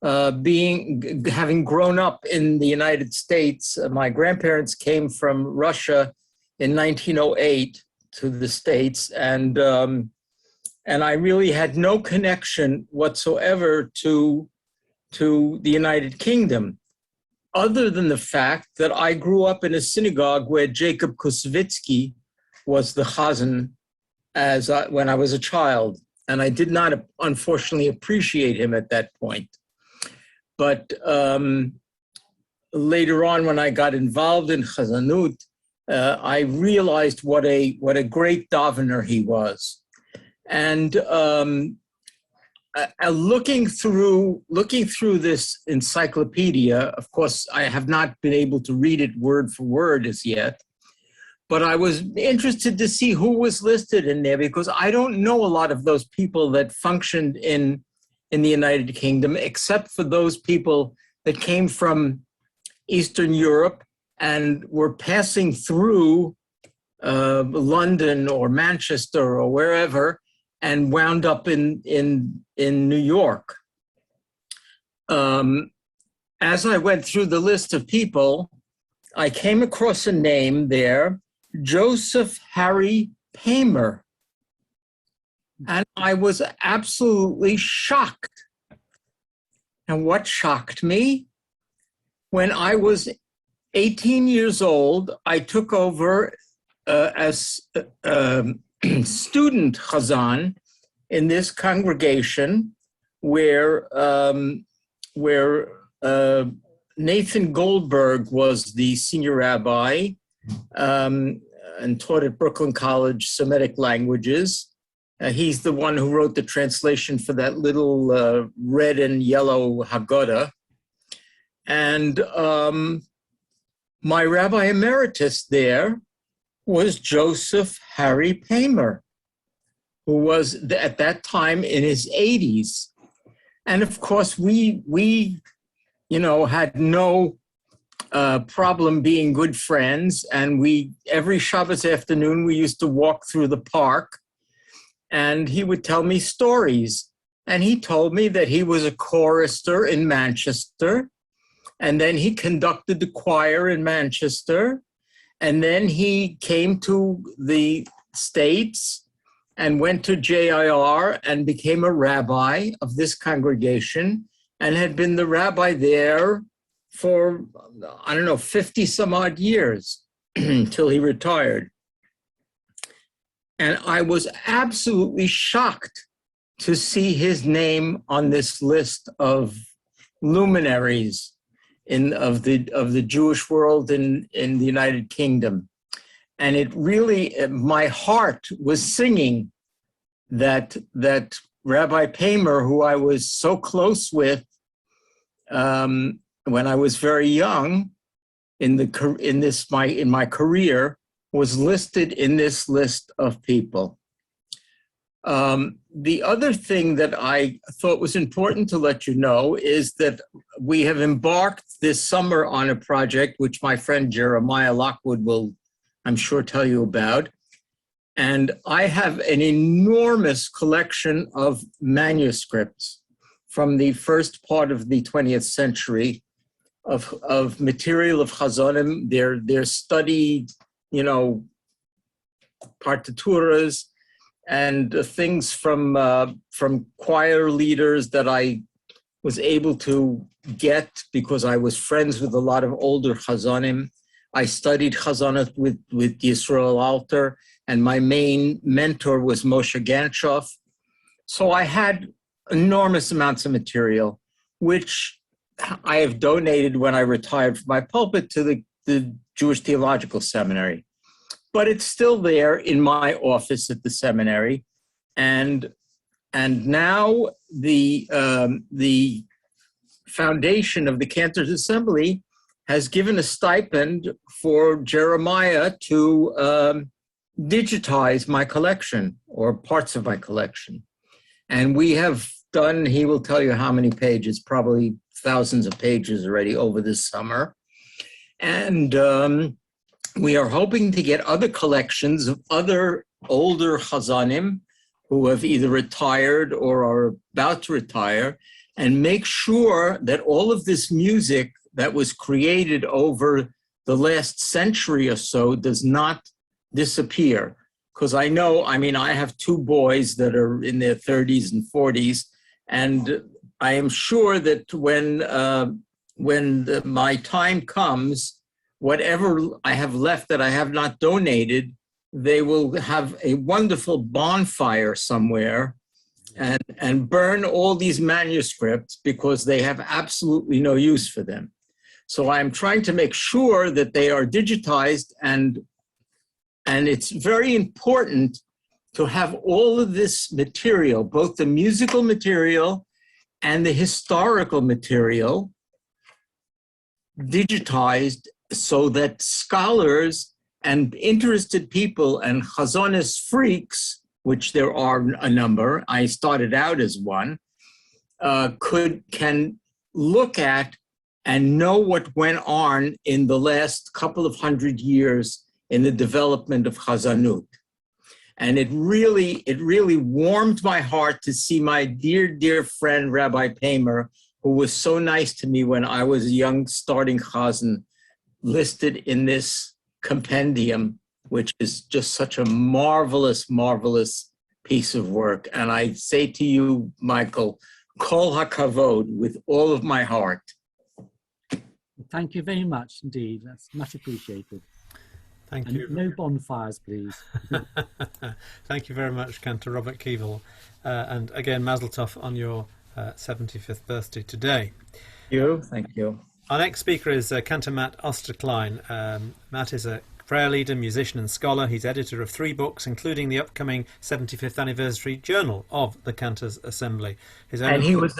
Having grown up in the United States, my grandparents came from Russia in 1908 to the States, and I really had no connection whatsoever to the United Kingdom, other than the fact that I grew up in a synagogue where Jacob Kusvitsky was the chazan when I was a child, and I did not, unfortunately, appreciate him at that point. but later on, when I got involved in Chazanut, I realized what a great davener he was. And looking through this encyclopedia, of course, I have not been able to read it word for word as yet, but I was interested to see who was listed in there, because I don't know a lot of those people that functioned in the United Kingdom, except for those people that came from Eastern Europe and were passing through London or Manchester or wherever, and wound up in New York. As I went through the list of people, I came across a name there, Joseph Harry Paymer. And I was absolutely shocked. And what shocked me? When I was 18 years old, I took over as student Chazan in this congregation where Nathan Goldberg was the senior rabbi and taught at Brooklyn College Semitic languages. He's the one who wrote the translation for that little red and yellow Haggadah. And my rabbi emeritus there was Joseph Harry Paymer, who was at that time in his 80s. And of course, we had no problem being good friends. And every Shabbos afternoon, we used to walk through the park, and he would tell me stories. And he told me that he was a chorister in Manchester, and then he conducted the choir in Manchester, and then he came to the States and went to JIR and became a rabbi of this congregation, and had been the rabbi there for, 50 some odd years until he retired. And I was absolutely shocked to see his name on this list of luminaries of the Jewish world in the United Kingdom. And it really, my heart was singing that Rabbi Paymer, who I was so close with when I was very young in my career, was listed in this list of people. The other thing that I thought was important to let you know is that we have embarked this summer on a project which my friend Jeremiah Lockwood will, I'm sure, tell you about. And I have an enormous collection of manuscripts from the first part of the 20th century of material of Chazanim, their studied, partituras, and things from choir leaders that I was able to get because I was friends with a lot of older Chazanim. I studied Chazanat with Yisrael Alter, and my main mentor was Moshe Ganchoff. So I had enormous amounts of material, which I have donated when I retired from my pulpit to the Jewish Theological Seminary. But it's still there in my office at the seminary. And now the foundation of the Cantors Assembly has given a stipend for Jeremiah to digitize my collection or parts of my collection. And we have done, he will tell you how many pages, probably thousands of pages already over this summer. And we are hoping to get other collections of other older Chazanim who have either retired or are about to retire, and make sure that all of this music that was created over the last century or so does not disappear. Because I have two boys that are in their 30s and 40s, and I am sure that when my time comes, whatever I have left that I have not donated, they will have a wonderful bonfire somewhere and burn all these manuscripts because they have absolutely no use for them. So I'm trying to make sure that they are digitized, and it's very important to have all of this material, both the musical material and the historical material, digitized so that scholars and interested people and Chazanis freaks, which there are a number, I started out as one, can look at and know what went on in the last couple of hundred years in the development of Chazanut. And it really warmed my heart to see my dear friend, Rabbi Paymer, who was so nice to me when I was a young starting Chazan, listed in this compendium, which is just such a marvelous piece of work. And I say to you, Michael, kol hakavod, with all of my heart. Thank you very much indeed. That's much appreciated. Thank And you. no bonfires, please. Thank you very much, Cantor Robert Keevil. And again, Mazel Tov on your 75th birthday today. Thank you. Our next speaker is Cantor Matt Osterklein. Matt is a prayer leader, musician and scholar. He's editor of 3 books, including the upcoming 75th anniversary journal of the Cantors Assembly. And he was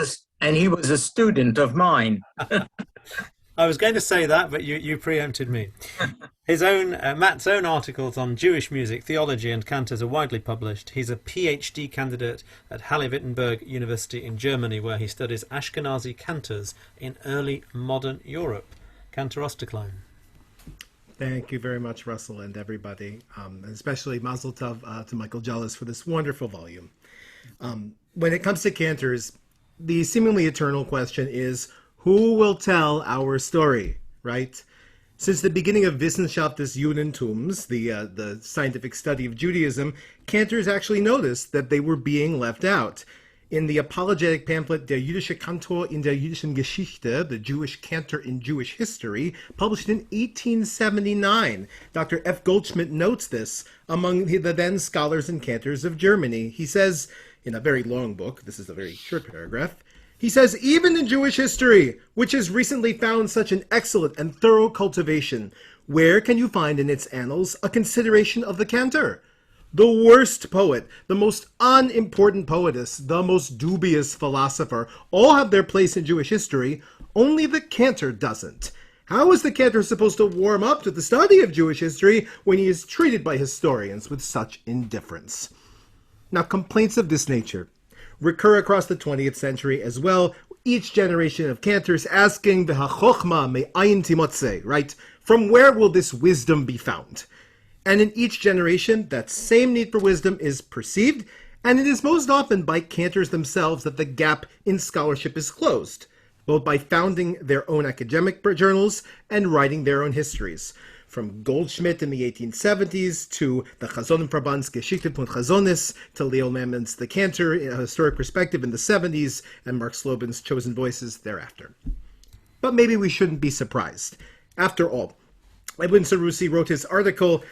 a student of mine. I was going to say that, but you preempted me. Matt's own articles on Jewish music, theology and cantors are widely published. He's a PhD candidate at Halle-Wittenberg University in Germany, where he studies Ashkenazi cantors in early modern Europe. Cantor Osterklein. Thank you very much, Russell, and everybody, and especially Mazel Tov to Michael Jolles for this wonderful volume. When it comes to cantors, the seemingly eternal question is, who will tell our story, right? Since the beginning of Wissenschaft des Judentums, the scientific study of Judaism, cantors actually noticed that they were being left out. In the apologetic pamphlet Der jüdische Kantor in der jüdischen Geschichte, the Jewish Cantor in Jewish History, published in 1879, Dr. F. Goldschmidt notes this among the then scholars and cantors of Germany. He says, in a very long book, this is a very short paragraph, he says, even in Jewish history, which has recently found such an excellent and thorough cultivation, where can you find in its annals a consideration of the cantor? The worst poet, the most unimportant poetess, the most dubious philosopher, all have their place in Jewish history. Only the cantor doesn't. How is the cantor supposed to warm up to the study of Jewish history when he is treated by historians with such indifference? Now, complaints of this nature recur across the 20th century as well, each generation of cantors asking, V'hachochma me'ayin timotze, right? From where will this wisdom be found? And in each generation, that same need for wisdom is perceived, and it is most often by cantors themselves that the gap in scholarship is closed, both by founding their own academic journals and writing their own histories. From Goldschmidt in the 1870s to the Chazonenverband's Geschichte von Chazonis to Leo Mammon's The Cantor in a Historic Perspective in the 70s and Mark Slobin's Chosen Voices thereafter. But maybe we shouldn't be surprised. After all, Edwin Sarusi wrote his article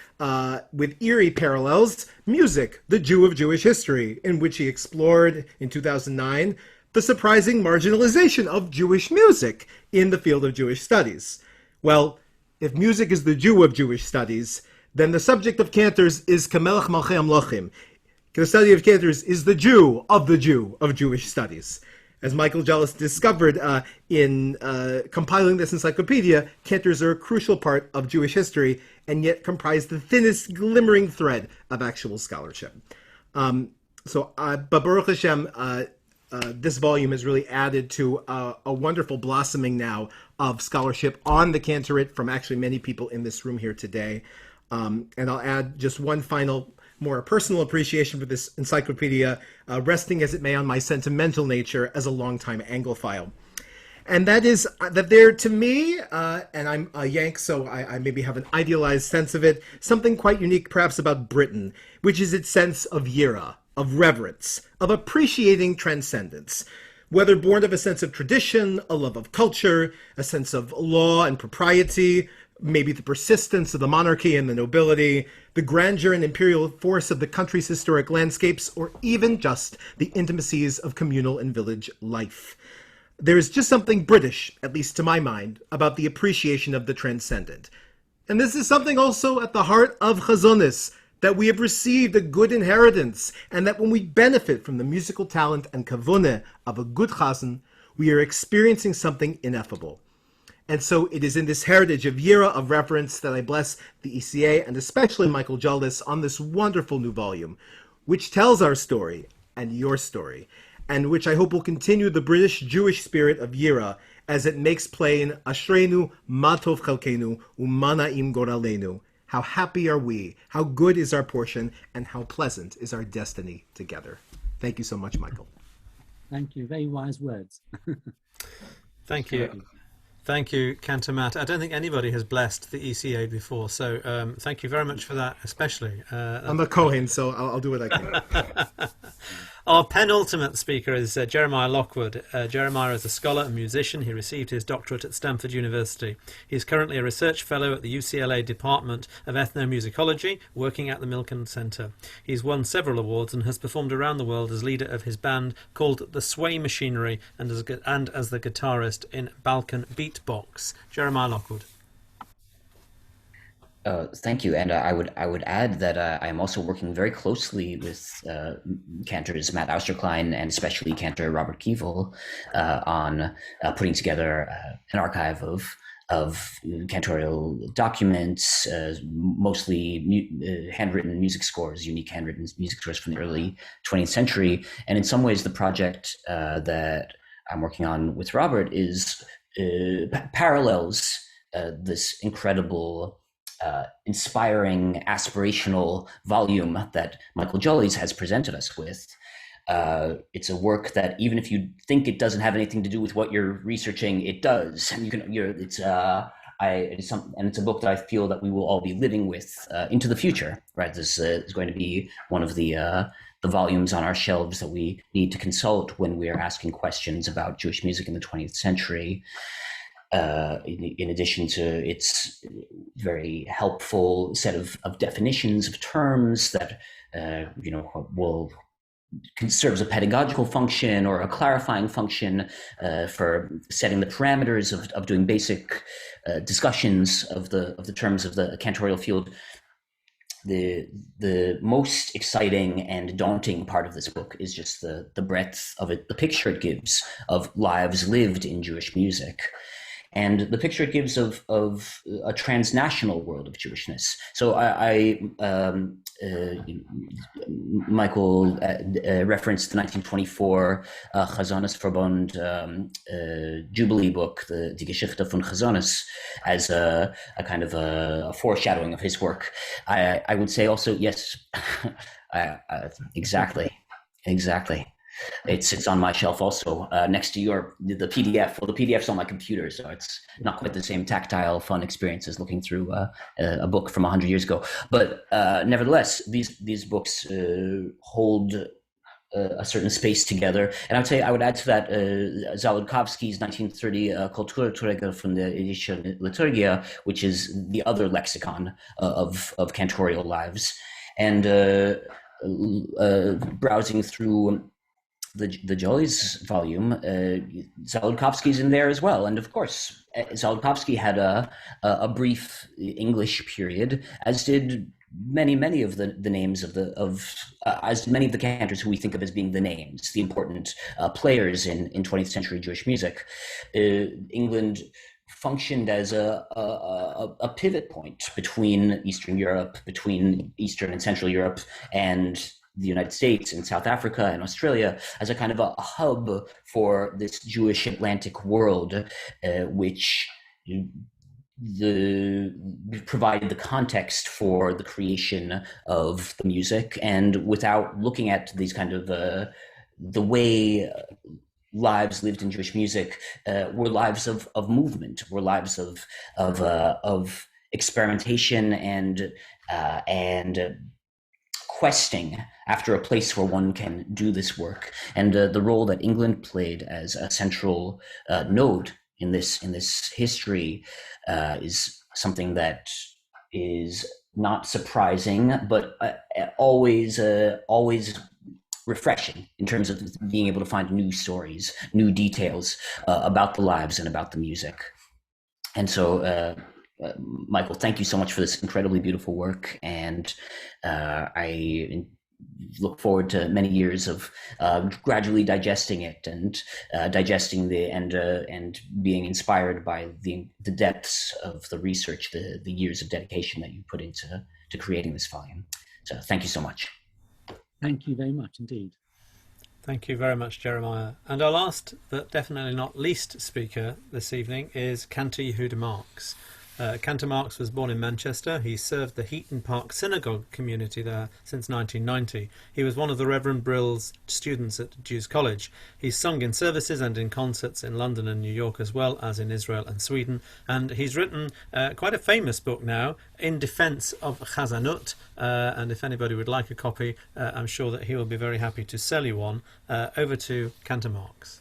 with eerie parallels, Music, the Jew of Jewish History, in which he explored, in 2009, the surprising marginalization of Jewish music in the field of Jewish studies. Well, if music is the Jew of Jewish studies, then the subject of cantors is Kamelech Malchei Amlochim. The study of cantors is the Jew of Jewish studies. As Michael Jolles discovered in compiling this encyclopedia, cantors are a crucial part of Jewish history and yet comprise the thinnest glimmering thread of actual scholarship. But Baruch Hashem, this volume has really added to a wonderful blossoming now of scholarship on the cantorate from actually many people in this room here today. And I'll add just one final, more personal appreciation for this encyclopedia, resting as it may on my sentimental nature as a longtime Anglophile. And that is that there, to me, and I'm a Yank, so I maybe have an idealized sense of it, something quite unique perhaps about Britain, which is its sense of yira, of reverence, of appreciating transcendence. Whether born of a sense of tradition, a love of culture, a sense of law and propriety, maybe the persistence of the monarchy and the nobility, the grandeur and imperial force of the country's historic landscapes, or even just the intimacies of communal and village life. There is just something British, at least to my mind, about the appreciation of the transcendent. And this is something also at the heart of Chazanis, that we have received a good inheritance, and that when we benefit from the musical talent and kavuneh of a good chazan, we are experiencing something ineffable. And so it is in this heritage of Yira of reverence that I bless the ECA and especially Michael Jolles on this wonderful new volume, which tells our story and your story, and which I hope will continue the British Jewish spirit of Yira as it makes plain Ashreinu Matov Chalkenu Umanaim Goralenu. How happy are we, how good is our portion, and how pleasant is our destiny together. Thank you so much, Michael. Thank you. Very wise words. Thank you. Thank you, Cantor Matt. I don't think anybody has blessed the ECA before, so thank you very much for that, especially. I'm a Kohen, so I'll do what I can. Our penultimate speaker is Jeremiah Lockwood. Jeremiah is a scholar and musician. He received his doctorate at Stanford University. He is currently a research fellow at the UCLA Department of Ethnomusicology, working at the Milken Center. He's won several awards and has performed around the world as leader of his band called the Sway Machinery and as the guitarist in Balkan Beatbox. Jeremiah Lockwood. Thank you, and I would add that I am also working very closely with cantors Matt Austerklein and especially cantor Robert Keevil on putting together an archive of cantorial documents, mostly handwritten music scores, unique handwritten music scores from the early 20th century. And in some ways, the project that I'm working on with Robert is parallels this incredible inspiring, aspirational volume that Michael Jolles has presented us with. It's a work that even if you think it doesn't have anything to do with what you're researching, it does. And it's a book that I feel that we will all be living with into the future. Right, this is going to be one of the volumes on our shelves that we need to consult when we are asking questions about Jewish music in the 20th century. In addition to its very helpful set of definitions of terms that will serve as a pedagogical function or a clarifying function for setting the parameters of doing basic discussions of the terms of the cantorial field. The most exciting and daunting part of this book is just the breadth of it, the picture it gives of lives lived in Jewish music. And the picture it gives of a transnational world of Jewishness. So Michael referenced the 1924 Chazanis Verbund Jubilee book, the Die Geschichte von Chazanis, as a kind of a foreshadowing of his work. I would say also, yes, exactly. It sits on my shelf also next to the PDF. Well, the PDF's on my computer, so it's not quite the same tactile, fun experience as looking through a book from 100 years ago. But nevertheless, these books hold a certain space together. And I would add to that Zaludkowski's 1930 Kulturträger von der Edischen Liturgia, which is the other lexicon of cantorial lives. And browsing through the Jolles volume, Zaludkowski's in there as well. And of course, Zaludkowski had a brief English period, as did many of the names as many of the cantors who we think of as being the names, the important players in 20th century Jewish music. England functioned as a pivot point between Eastern Europe, between Eastern and Central Europe, and the United States and South Africa and Australia, as a kind of a hub for this Jewish Atlantic world, which provided the context for the creation of the music. And without looking at these kind of the way lives lived in Jewish music were lives of movement, were lives of experimentation and questing after a place where one can do this work, and the role that England played as a central node in this history is something that is not surprising, but always refreshing in terms of being able to find new stories, new details about the lives and about the music. And so, Michael, thank you so much for this incredibly beautiful work, and I look forward to many years of gradually digesting it and and being inspired by the depths of the research, the years of dedication that you put into creating this volume. So thank you so much. Thank you very much indeed. Thank you very much, Jeremiah. And our last, but definitely not least speaker this evening is Cantor Yehuda Marks. Cantor Marks was born in Manchester. He served the Heaton Park Synagogue community there since 1990. He was one of the Reverend Brill's students at Jews College. He's sung in services and in concerts in London and New York, as well as in Israel and Sweden. And he's written quite a famous book now, In Defense of Chazanut. And if anybody would like a copy, I'm sure that he will be very happy to sell you one. Over to Cantor Marks.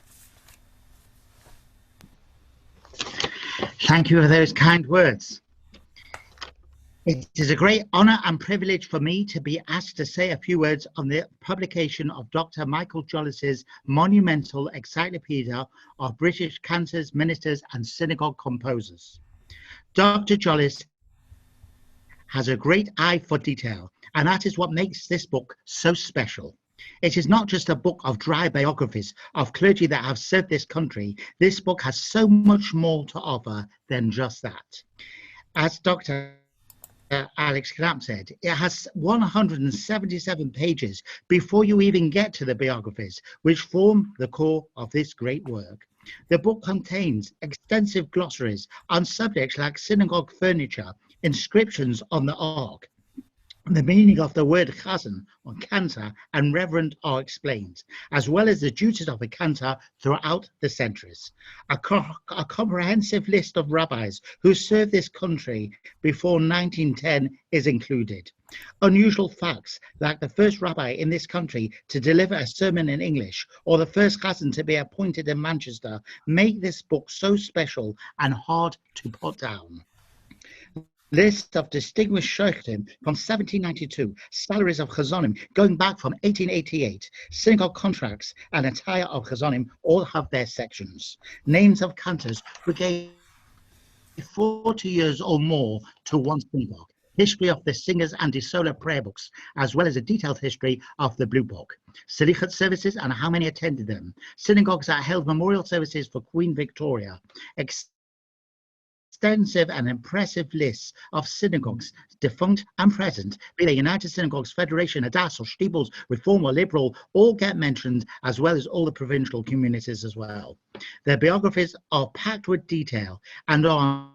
Thank you for those kind words. It is a great honour and privilege for me to be asked to say a few words on the publication of Dr. Michael Jolles's monumental Encyclopaedia of British Cantors, Ministers and Synagogue Composers. Dr. Jolles has a great eye for detail, and that is what makes this book so special. It is not just a book of dry biographies of clergy that have served this country. This book has so much more to offer than just that. As Dr. Alex Knapp said, it has 177 pages before you even get to the biographies, which form the core of this great work. The book contains extensive glossaries on subjects like synagogue furniture, inscriptions on the Ark. The meaning of the word chazan or cantor and reverend are explained, as well as the duties of a cantor throughout the centuries. A comprehensive list of rabbis who served this country before 1910 is included. Unusual facts, like the first rabbi in this country to deliver a sermon in English, or the first chazan to be appointed in Manchester, make this book so special and hard to put down. List of distinguished shoftim from 1792, salaries of Chazanim going back from 1888, synagogue contracts and attire of Chazanim all have their sections. Names of cantors who gave 40 years or more to one synagogue. History of the singers and Disola prayer books, as well as a detailed history of the Blue Book. Selichot services and how many attended them. Synagogues that held memorial services for Queen Victoria. Extensive and impressive lists of synagogues, defunct and present, be they United Synagogues Federation, Hadass or Stiebels, Reform or Liberal, all get mentioned, as well as all the provincial communities as well. Their biographies are packed with detail and are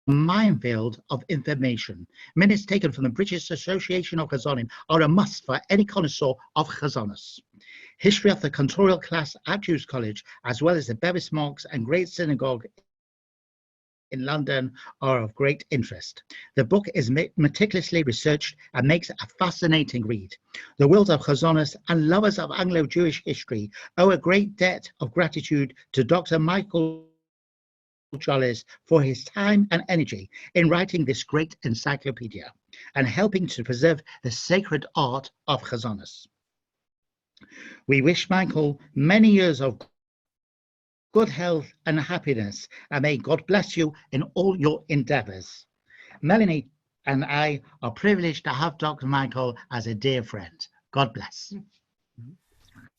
a minefield of information. Minutes taken from the British Association of Chazanim are a must for any connoisseur of Chazanos. History of the Cantorial class at Jews College, as well as the Bevis Marks and Great Synagogue in London, are of great interest. The book is meticulously researched and makes a fascinating read. The world of Chazanos and lovers of Anglo-Jewish history owe a great debt of gratitude to Dr. Michael Jolles for his time and energy in writing this great encyclopedia and helping to preserve the sacred art of Chazanos. We wish Michael many years of good health and happiness, and may God bless you in all your endeavors. Melanie and I are privileged to have Dr. Michael as a dear friend. God bless.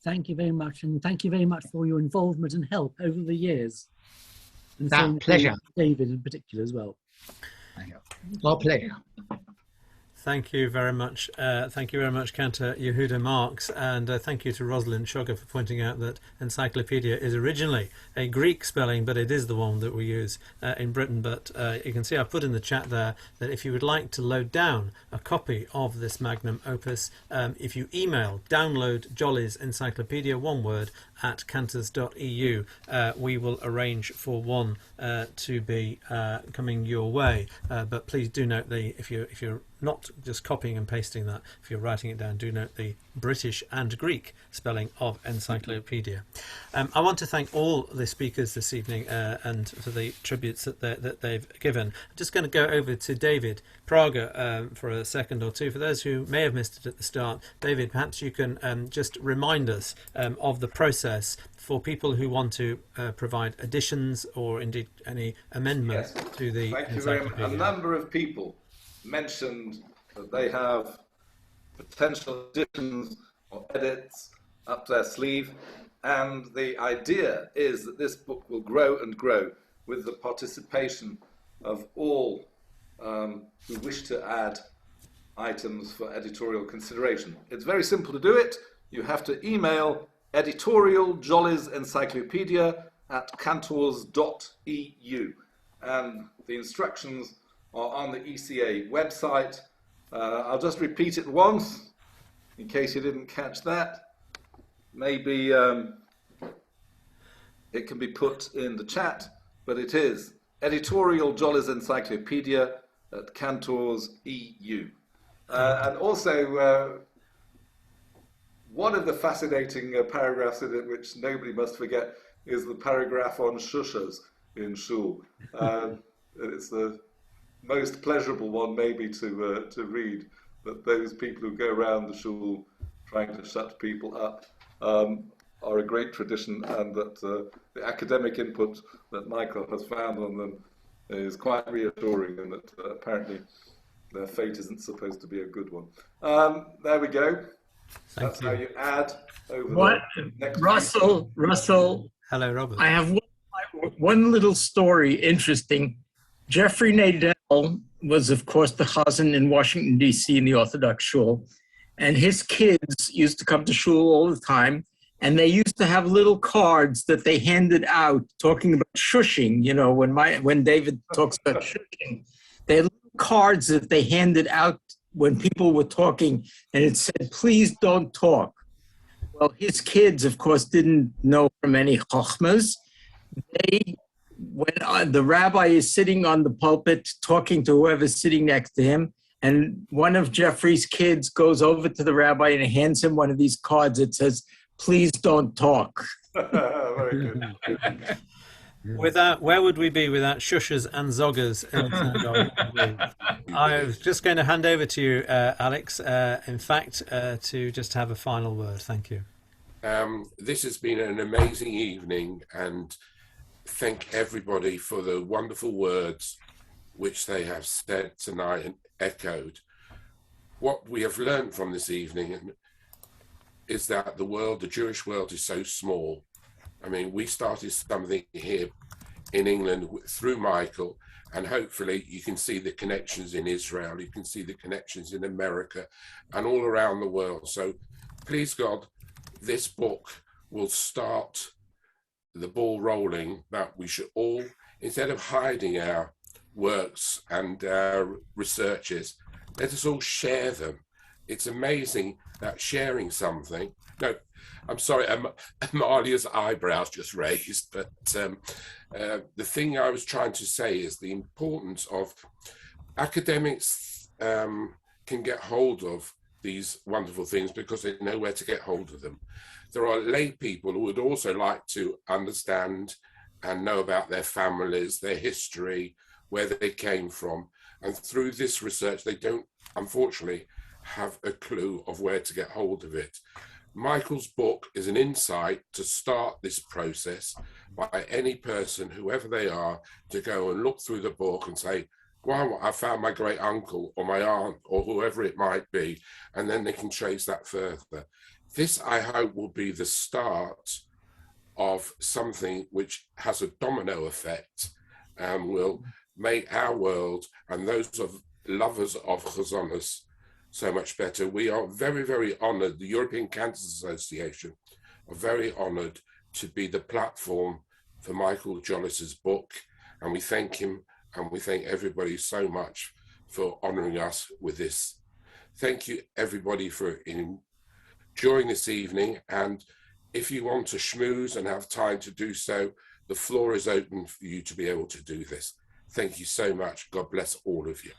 Thank you very much, and thank you very much for your involvement and help over the years. And that pleasure. David in particular as well. Our pleasure. Thank you very much. Thank you very much, Cantor Yehuda Marks, and thank you to Rosalind Sugar for pointing out that Encyclopedia is originally a Greek spelling, but it is the one that we use in Britain. But you can see I've put in the chat there that if you would like to load down a copy of this magnum opus, if you email download Jolles Encyclopedia, one word, at cantors.eu, we will arrange for one to be coming your way. But please do note if you're not just copying and pasting that. If you're writing it down, do note the British and Greek spelling of encyclopedia. I want to thank all the speakers this evening and for the tributes that they've given. I'm just going to go over to David Prager for a second or two. For those who may have missed it at the start, David, perhaps you can just remind us of the process for people who want to provide additions or indeed any amendments to the Thank you very much. encyclopedia. A number of people mentioned that they have potential additions or edits up their sleeve, and the idea is that this book will grow and grow with the participation of all who wish to add items for editorial consideration. It's very simple to do it. You have to email editorial Jolles Encyclopedia @cantors.eu, and the instructions are on the ECA website. I'll just repeat it once in case you didn't catch that. Maybe it can be put in the chat, but it is editorial Jolles Encyclopedia @cantors.eu. And also, one of the fascinating paragraphs in it, which nobody must forget, is the paragraph on shushas in shul. It's the most pleasurable one, maybe, to read, that those people who go around the shul trying to shut people up are a great tradition, and that the academic input that Michael has found on them is quite reassuring, and that apparently their fate isn't supposed to be a good one. There we go. That's how you add over the next Russell. Hello, Robert. I have one little story, interesting. Jeffrey Nadell was, of course, the chazan in Washington, D.C. in the Orthodox shul, and his kids used to come to shul all the time, and they used to have little cards that they handed out talking about shushing. You know, when David talks about shushing, they had little cards that they handed out when people were talking, and it said, "Please don't talk." Well, his kids, of course, didn't know from any chochmas. When the rabbi is sitting on the pulpit talking to whoever's sitting next to him, and one of Jeffrey's kids goes over to the rabbi and hands him one of these cards that says, "Please don't talk." Very good. Where would we be without shushers and zoggers in synagogue? I was just going to hand over to you, Alex, in fact, to just have a final word. Thank you. This has been an amazing evening, and thank everybody for the wonderful words which they have said tonight and echoed. What we have learned from this evening is that the Jewish world is so small. I mean, we started something here in England through Michael, and hopefully you can see the connections in Israel, you can see the connections in America and all around the world. So please God, this book will start the ball rolling, that we should all, instead of hiding our works and our researches, let us all share them. It's amazing that sharing something, no, I'm sorry, Amalia's eyebrows just raised, but the thing I was trying to say is the importance of academics can get hold of these wonderful things because they know where to get hold of them. There are lay people who would also like to understand and know about their families, their history, where they came from. And through this research, they don't, unfortunately, have a clue of where to get hold of it. Michael's book is an insight to start this process by any person, whoever they are, to go and look through the book and say, wow, I found my great uncle or my aunt or whoever it might be, and then they can trace that further. This, I hope, will be the start of something which has a domino effect and will make our world and those of lovers of Chazanim so much better. We are very, very honored. The European Cantors Association are very honored to be the platform for Michael Jolles's book, and we thank him and we thank everybody so much for honoring us with this. Thank you, everybody, for enjoying this evening, and if you want to schmooze and have time to do so, the floor is open for you to be able to do this. Thank you so much. God bless all of you.